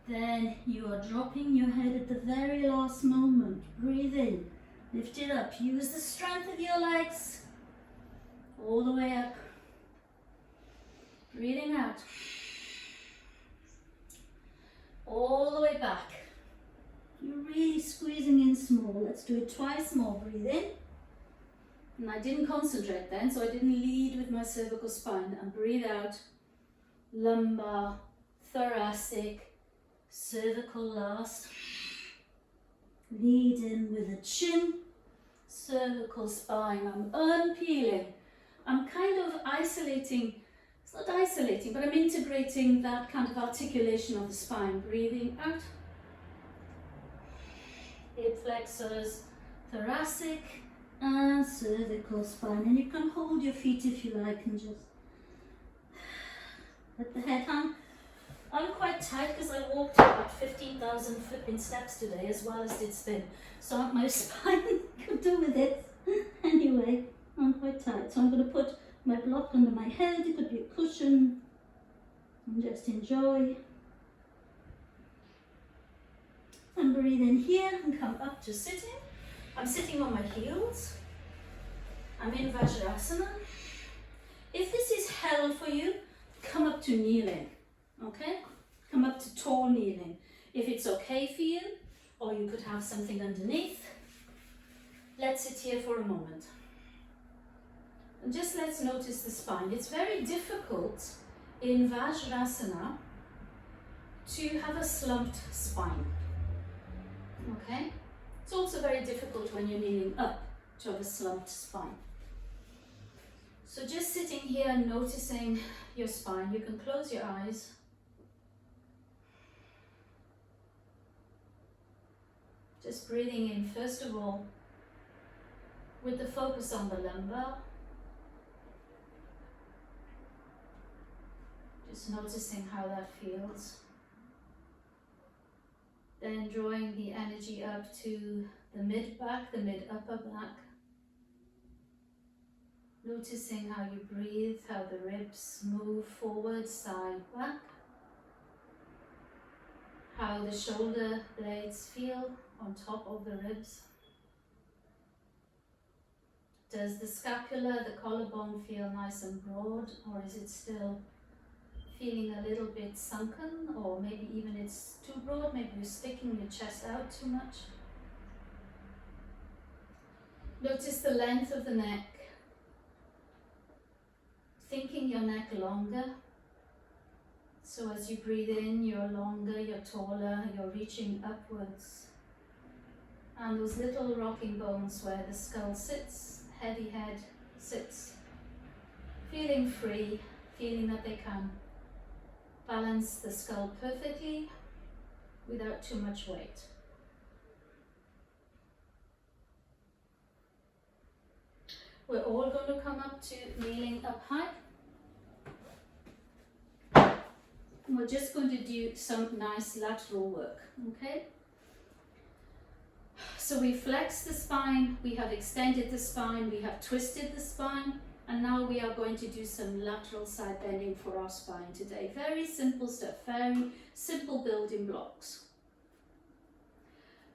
Then you are dropping your head at the very last moment. Breathe in. Lift it up. Use the strength of your legs. All the way up. Breathing out. All the way back. You're really squeezing in small. Let's do it twice more. Breathe in. And I didn't concentrate then, so I didn't lead with my cervical spine. And breathe out. Lumbar, thoracic, cervical last. Lead in with the chin, cervical spine. I'm unpeeling. I'm kind of isolating. It's not isolating, but I'm integrating that kind of articulation of the spine. Breathing out. Hip flexors, thoracic and cervical spine. And you can hold your feet if you like and just let the head hang. I'm quite tight because I walked about 15,000 flipping steps today as well as did spin. So my spine could do with it. Anyway, I'm quite tight. So I'm going to put my block under my head. It could be a cushion. And just enjoy. And breathe in here and come up to sitting. I'm sitting on my heels. I'm in Vajrasana. If this is hell for you, come up to kneeling. Okay? Come up to tall kneeling. If it's okay for you, or you could have something underneath, let's sit here for a moment. And just let's notice the spine. It's very difficult in Vajrasana to have a slumped spine. Okay? It's also very difficult when you're kneeling up to have a slumped spine. So just sitting here and noticing your spine. You can close your eyes. Just breathing in, first of all, with the focus on the lumbar. Just noticing how that feels. Then drawing the energy up to the mid-back, the mid-upper back. Noticing how you breathe, how the ribs move forward, side, back. How the shoulder blades feel on top of the ribs. Does the scapula, the collarbone feel nice and broad, or is it still feeling a little bit sunken, or maybe even it's too broad, maybe you're sticking your chest out too much? Notice the length of the neck. Thinking your neck longer. So as you breathe in, you're longer, you're taller, you're reaching upwards. And those little rocking bones where the skull sits, heavy head, sits. Feeling free, feeling that they can balance the skull perfectly without too much weight. We're all going to come up to kneeling up high. We're just going to do some nice lateral work, okay? So we flex the spine, we have extended the spine, we have twisted the spine, and now we are going to do some lateral side bending for our spine today. Very simple stuff, very simple building blocks.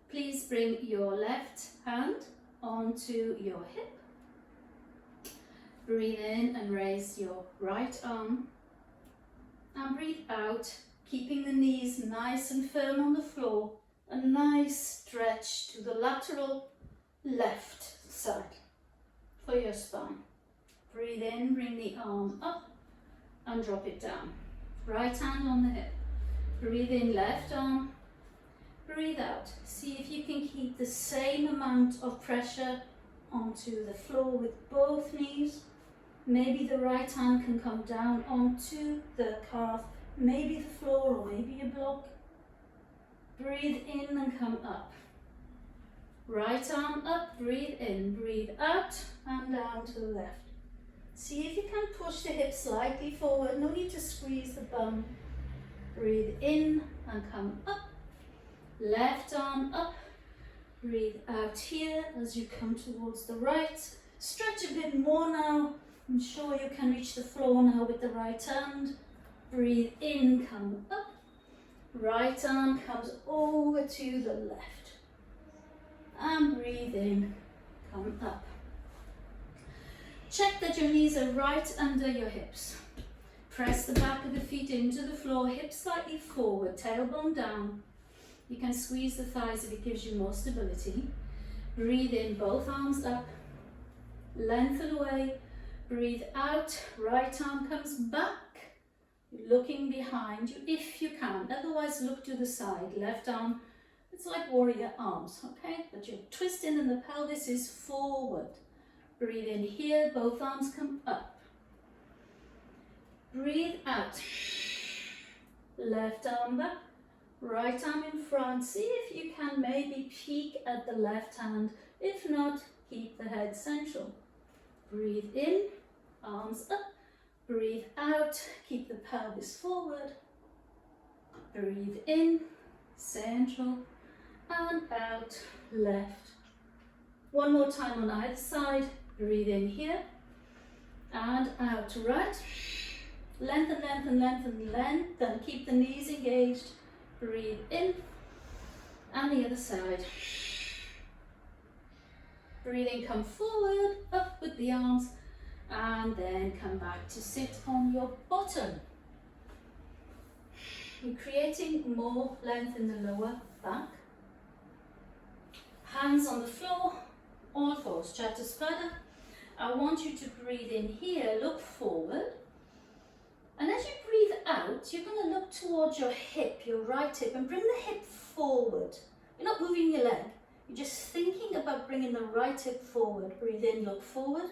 Please bring your left hand onto your hip. Breathe in and raise your right arm. And breathe out, keeping the knees nice and firm on the floor. A nice stretch to the lateral left side for your spine. Breathe in, bring the arm up and drop it down. Right hand on the hip. Breathe in, left arm. Breathe out. See if you can keep the same amount of pressure onto the floor with both knees. Maybe the right hand can come down onto the calf, maybe the floor or maybe a block. Breathe in and come up. Right arm up, breathe in, breathe out and down to the left. See if you can push the hips slightly forward, no need to squeeze the bum. Breathe in and come up. Left arm up, breathe out here as you come towards the right. Stretch a bit more now. Ensure you can reach the floor now with the right hand. Breathe in, come up. Right arm comes over to the left. And breathe in, come up. Check that your knees are right under your hips. Press the back of the feet into the floor, hips slightly forward, tailbone down. You can squeeze the thighs if it gives you more stability. Breathe in, both arms up. Lengthen away. Breathe out, right arm comes back, looking behind you if you can, otherwise look to the side, left arm, it's like warrior arms, okay? But you're twisting and the pelvis is forward. Breathe in here, both arms come up. Breathe out, left arm back, right arm in front. See if you can maybe peek at the left hand, if not, keep the head central. Breathe in, arms up, breathe out, keep the pelvis forward, breathe in, central, and out, left. One more time on either side, breathe in here, and out, right, lengthen, lengthen, lengthen, lengthen, keep the knees engaged, breathe in, and the other side. Breathe in, come forward, up with the arms, and then come back to sit on your bottom. We're creating more length in the lower back. Hands on the floor, all fours, Chaturaspada. I want you to breathe in here, look forward. And as you breathe out, you're going to look towards your hip, your right hip, and bring the hip forward. You're not moving your leg. You're just thinking about bringing the right hip forward. Breathe in, look forward.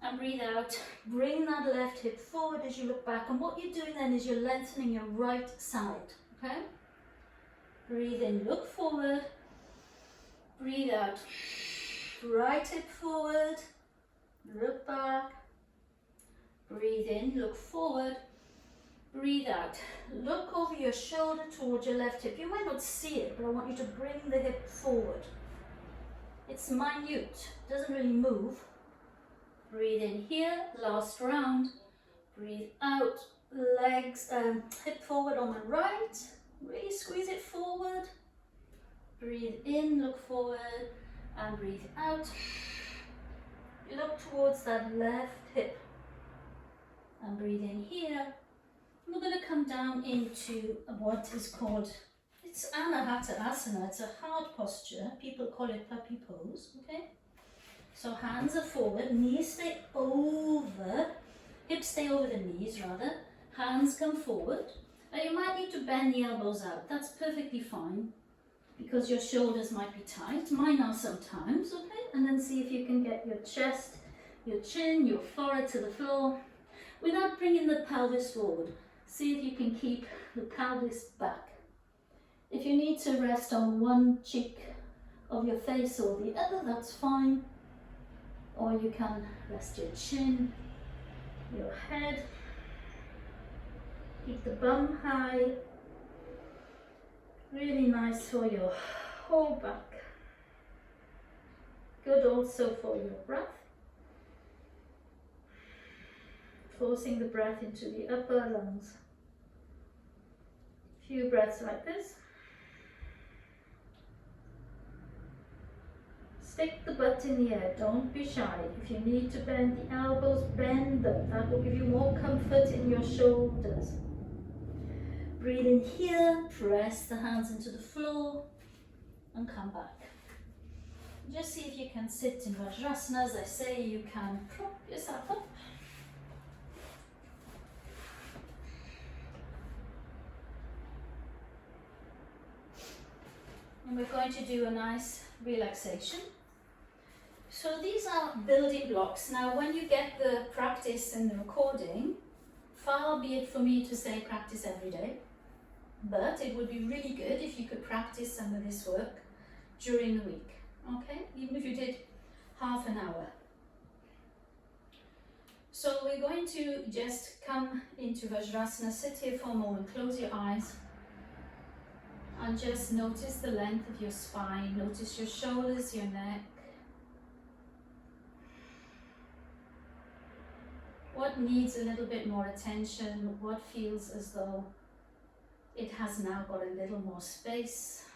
And breathe out. Bring that left hip forward as you look back. And what you're doing then is you're lengthening your right side. Okay? Breathe in, look forward. Breathe out. Right hip forward. Look back. Breathe in, look forward. Breathe out. Look over your shoulder towards your left hip. You might not see it, but I want you to bring the hip forward. It's minute, doesn't really move. Breathe in here, last round. Breathe out, legs, hip forward on the right. Really squeeze it forward. Breathe in, look forward, and breathe out. You look towards that left hip. And breathe in here. We're going to come down into what is called, it's Anahata Asana. It's a hard posture. People call it puppy pose, okay? So hands are forward, knees stay over, hips stay over the knees rather. Hands come forward. Now you might need to bend the elbows out. That's perfectly fine because your shoulders might be tight. Mine are sometimes, okay? And then see if you can get your chest your chin, your forehead to the floor, without bringing the pelvis forward. See if you can keep the pelvis back. If you need to rest on one cheek of your face or the other, that's fine. Or you can rest your chin, your head. Keep the bum high. Really nice for your whole back. Good also for your breath. Forcing the breath into the upper lungs. Few breaths like this. Stick the butt in the air, don't be shy. If you need to bend the elbows, bend them. That will give you more comfort in your shoulders. Breathe in here, press the hands into the floor and come back. Just see if you can sit in Vajrasana. As I say, you can prop yourself up. And we're going to do a nice relaxation. So these are building blocks. Now when you get the practice and the recording, far be it for me to say practice every day, but it would be really good if you could practice some of this work during the week, okay? Even if you did half an hour. So we're going to just come into Vajrasana, sit here for a moment, close your eyes, and just notice the length of your spine, notice your shoulders, your neck. What needs a little bit more attention? What feels as though it has now got a little more space?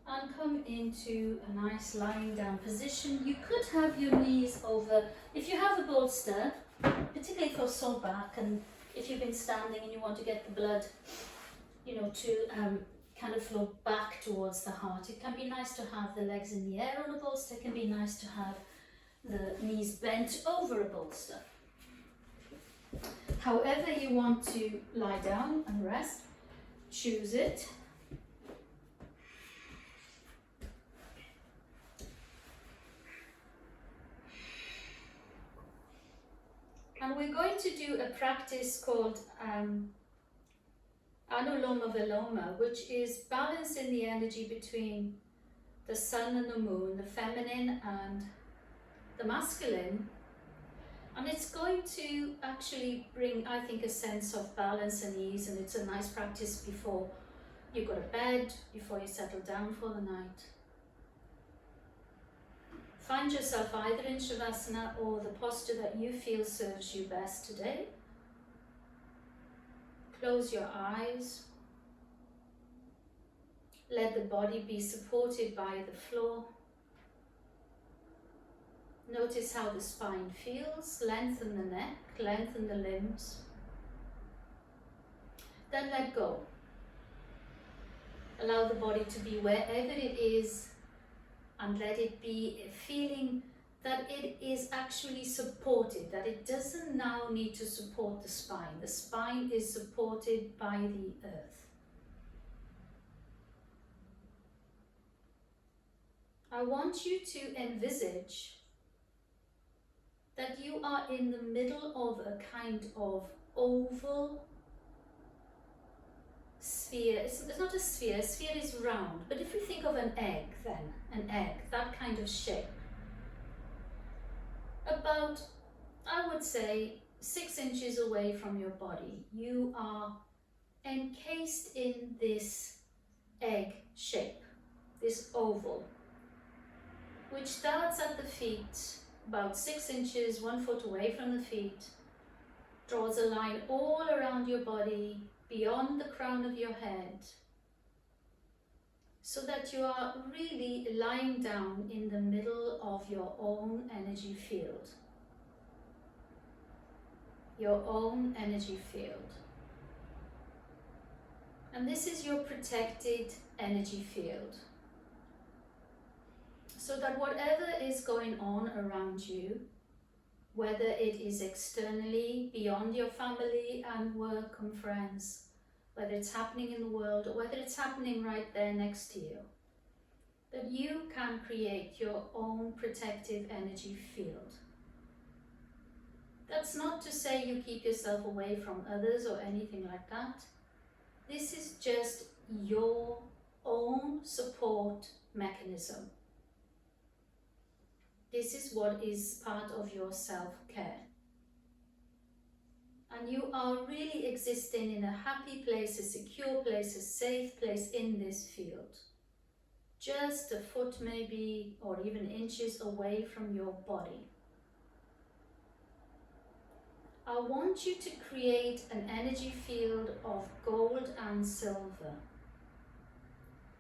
And come into a nice lying down position. You could have your knees over, if you have a bolster, particularly for sore back, and if you've been standing and you want to get the blood, to kind of flow back towards the heart. It can be nice to have the legs in the air on a bolster. It can be nice to have the knees bent over a bolster. However you want to lie down and rest, choose it. And we're going to do a practice called Anuloma Viloma, which is balancing the energy between the sun and the moon, the feminine and the masculine. And it's going to actually bring, I think, a sense of balance and ease, and it's a nice practice before you go to bed, before you settle down for the night. Find yourself either in Shavasana or the posture that you feel serves you best today. Close your eyes. Let the body be supported by the floor. Notice how the spine feels. Lengthen the neck, lengthen the limbs. Then let go. Allow the body to be wherever it is, and let it be feeling that it is actually supported, that it doesn't now need to support the spine. The spine is supported by the earth. I want you to envisage that you are in the middle of a kind of oval sphere. It's not a sphere is round, but if you think of an egg then, an egg, that kind of shape. About, I would say, 6 inches away from your body, you are encased in this egg shape, this oval, which starts at the feet, about 6 inches, 1 foot away from the feet, draws a line all around your body, beyond the crown of your head, so that you are really lying down in the middle of your own energy field. Your own energy field. And this is your protected energy field. So that whatever is going on around you, whether it is externally, beyond your family and work and friends, whether it's happening in the world or whether it's happening right there next to you, that you can create your own protective energy field. That's not to say you keep yourself away from others or anything like that. This is just your own support mechanism. This is what is part of your self-care. And you are really existing in a happy place, a secure place, a safe place in this field. Just a foot maybe, or even inches away from your body. I want you to create an energy field of gold and silver.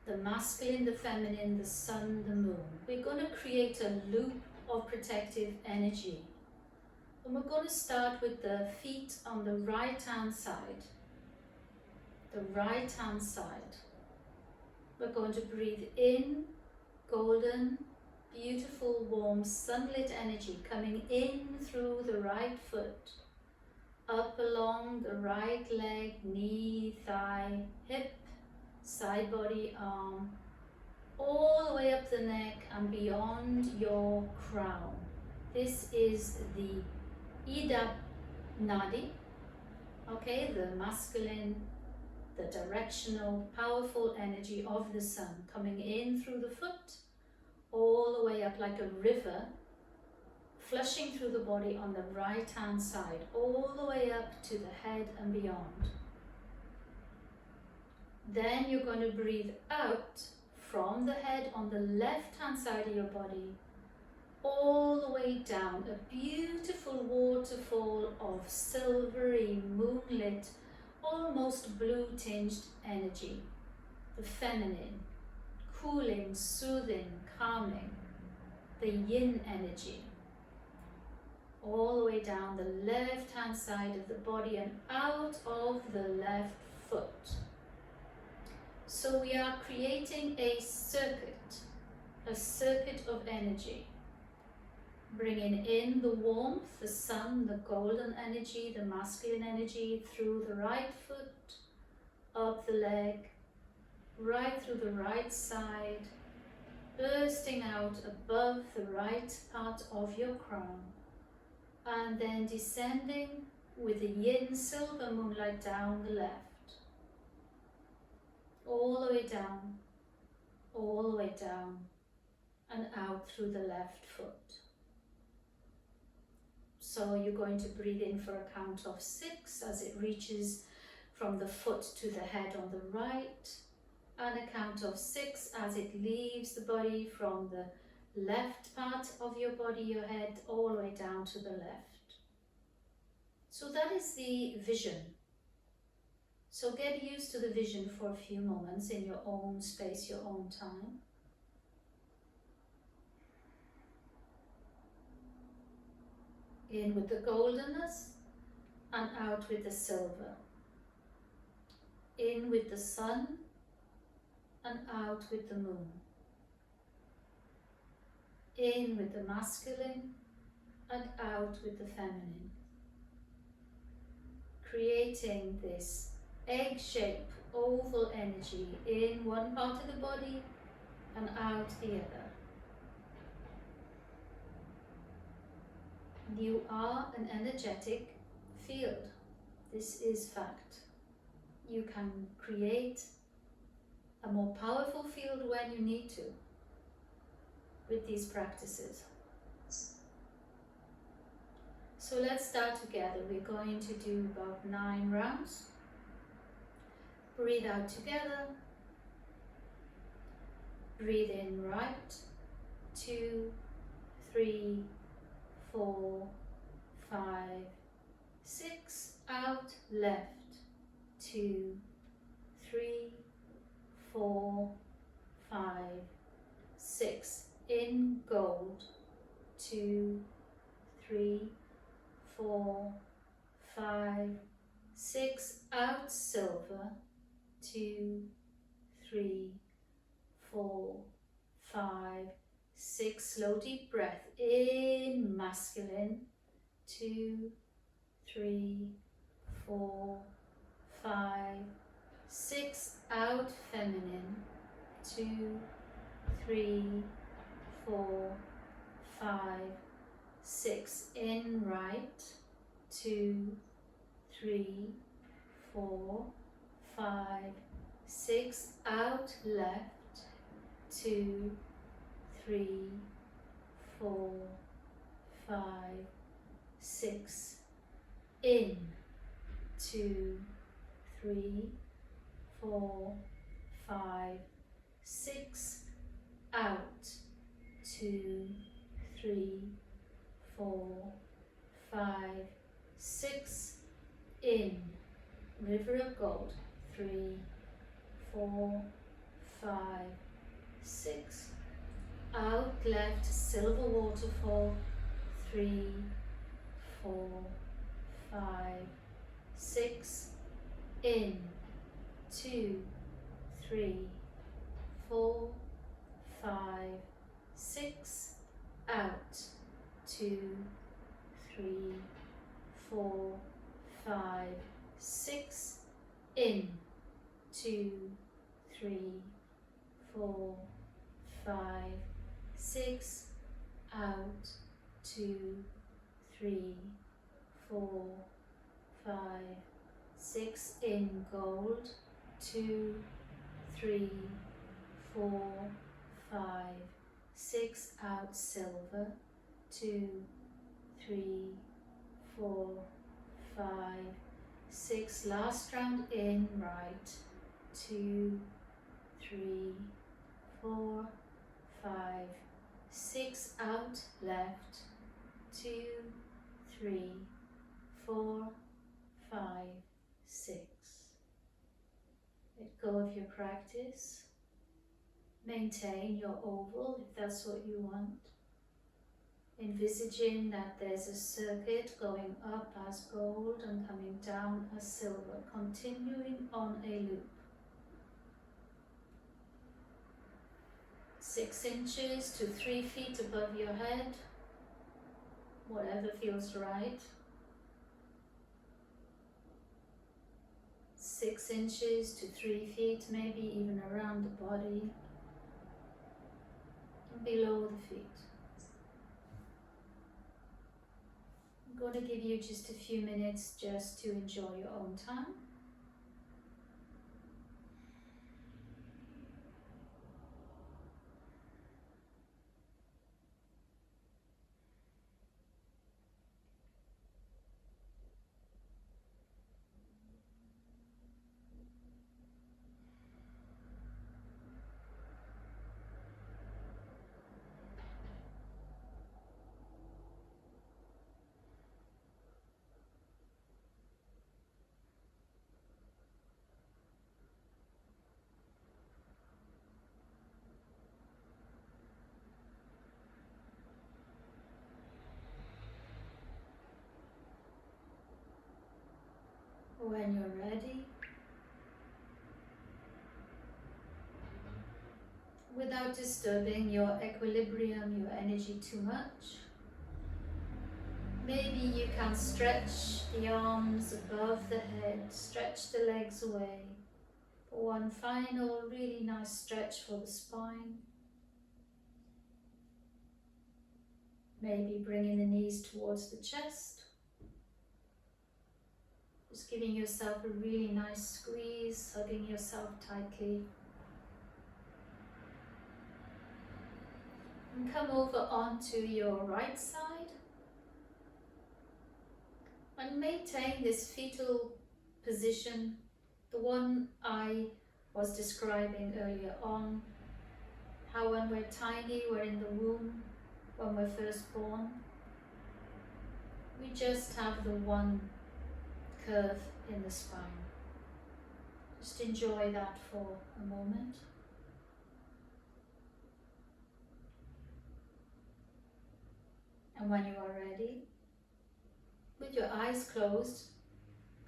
The masculine, the feminine, the sun, the moon. We're going to create a loop of protective energy. And we're going to start with the feet on the right hand side. The right hand side. We're going to breathe in golden, beautiful, warm, sunlit energy coming in through the right foot, up along the right leg, knee, thigh, hip, side body, arm, all the way up the neck and beyond your crown. This is the Ida Nadi, okay, the masculine, the directional, powerful energy of the sun coming in through the foot, all the way up like a river, flushing through the body on the right hand side, all the way up to the head and beyond. Then you're going to breathe out from the head on the left hand side of your body, all the way down, a beautiful waterfall of silvery, moonlit, almost blue tinged energy. The feminine, cooling, soothing, calming, the yin energy. All the way down the left hand side of the body and out of the left foot. So we are creating a circuit of energy. Bringing in the warmth, the sun, the golden energy, the masculine energy through the right foot, up the leg, right through the right side, bursting out above the right part of your crown, and then descending with the yin silver moonlight down the left, all the way down, all the way down, and out through the left foot. So you're going to breathe in for a count of 6 as it reaches from the foot to the head on the right, and a count of 6 as it leaves the body from the left part of your body, your head, all the way down to the left. So that is the vision. So get used to the vision for a few moments in your own space, your own time. In with the goldenness and out with the silver. In with the sun and out with the moon. In with the masculine and out with the feminine. Creating this egg-shaped oval energy in one part of the body and out the other. You are an energetic field. This is fact. You can create a more powerful field when you need to with these practices. So let's start together. We're going to do about 9 rounds. Breathe out together. Breathe in right, 2, 3, 4, 5, 6, out, left, 2, 3, 4, 5, 6, in gold, 2, 3, 4, 5, 6, out silver, 2, 3, 4, 5, 6, slow deep breath in masculine, 2, 3, 4, 5, 6 out feminine, 2, 3, 4, 5, 6 in right, 2, 3, 4, 5, 6 out left, 2, 3, 4, 5, 6 in, 2, 3, 4, 5, 6 out, 2, 3, 4, 5, 6 in, river of gold, 3, 4, 5, 6 out left, silver waterfall, 3, 4, 5, 6 in, 2, 3, 4, 5, 6 out, 2, 3, 4, 5, 6 in, 2, 3, 4, 5, 6 out, 2, 3, 4, 5, 6 in, gold, 2, 3, 4, 5, 6 out, silver, 2, 3, 4, 5, 6, last round in, right, 2, 3, 4, 5, 6 out, left, 2, 3, 4, 5, 6. Let go of your practice. Maintain your oval if that's what you want. Envisaging that there's a circuit going up as gold and coming down as silver, continuing on a loop. 6 inches to 3 feet above your head, whatever feels right. 6 inches to 3 feet, maybe even around the body, and below the feet. I'm going to give you just a few minutes just to enjoy your own time. When you're ready, without disturbing your equilibrium, your energy too much, maybe you can stretch the arms above the head, stretch the legs away. For one final really nice stretch for the spine. Maybe bringing the knees towards the chest. Just giving yourself a really nice squeeze, hugging yourself tightly. And come over onto your right side. And maintain this fetal position, the one I was describing earlier on. How when we're tiny, we're in the womb, when we're first born. We just have the one curve in the spine. Just enjoy that for a moment. And when you are ready, with your eyes closed,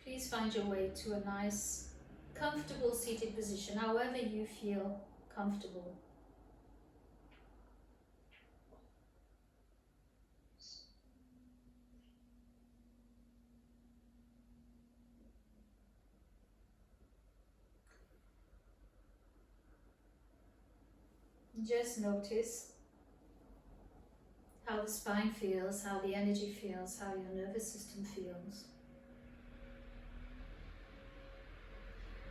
please find your way to a nice, comfortable seated position, however you feel comfortable. Just notice how the spine feels, how the energy feels, how your nervous system feels.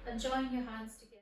And join your hands together.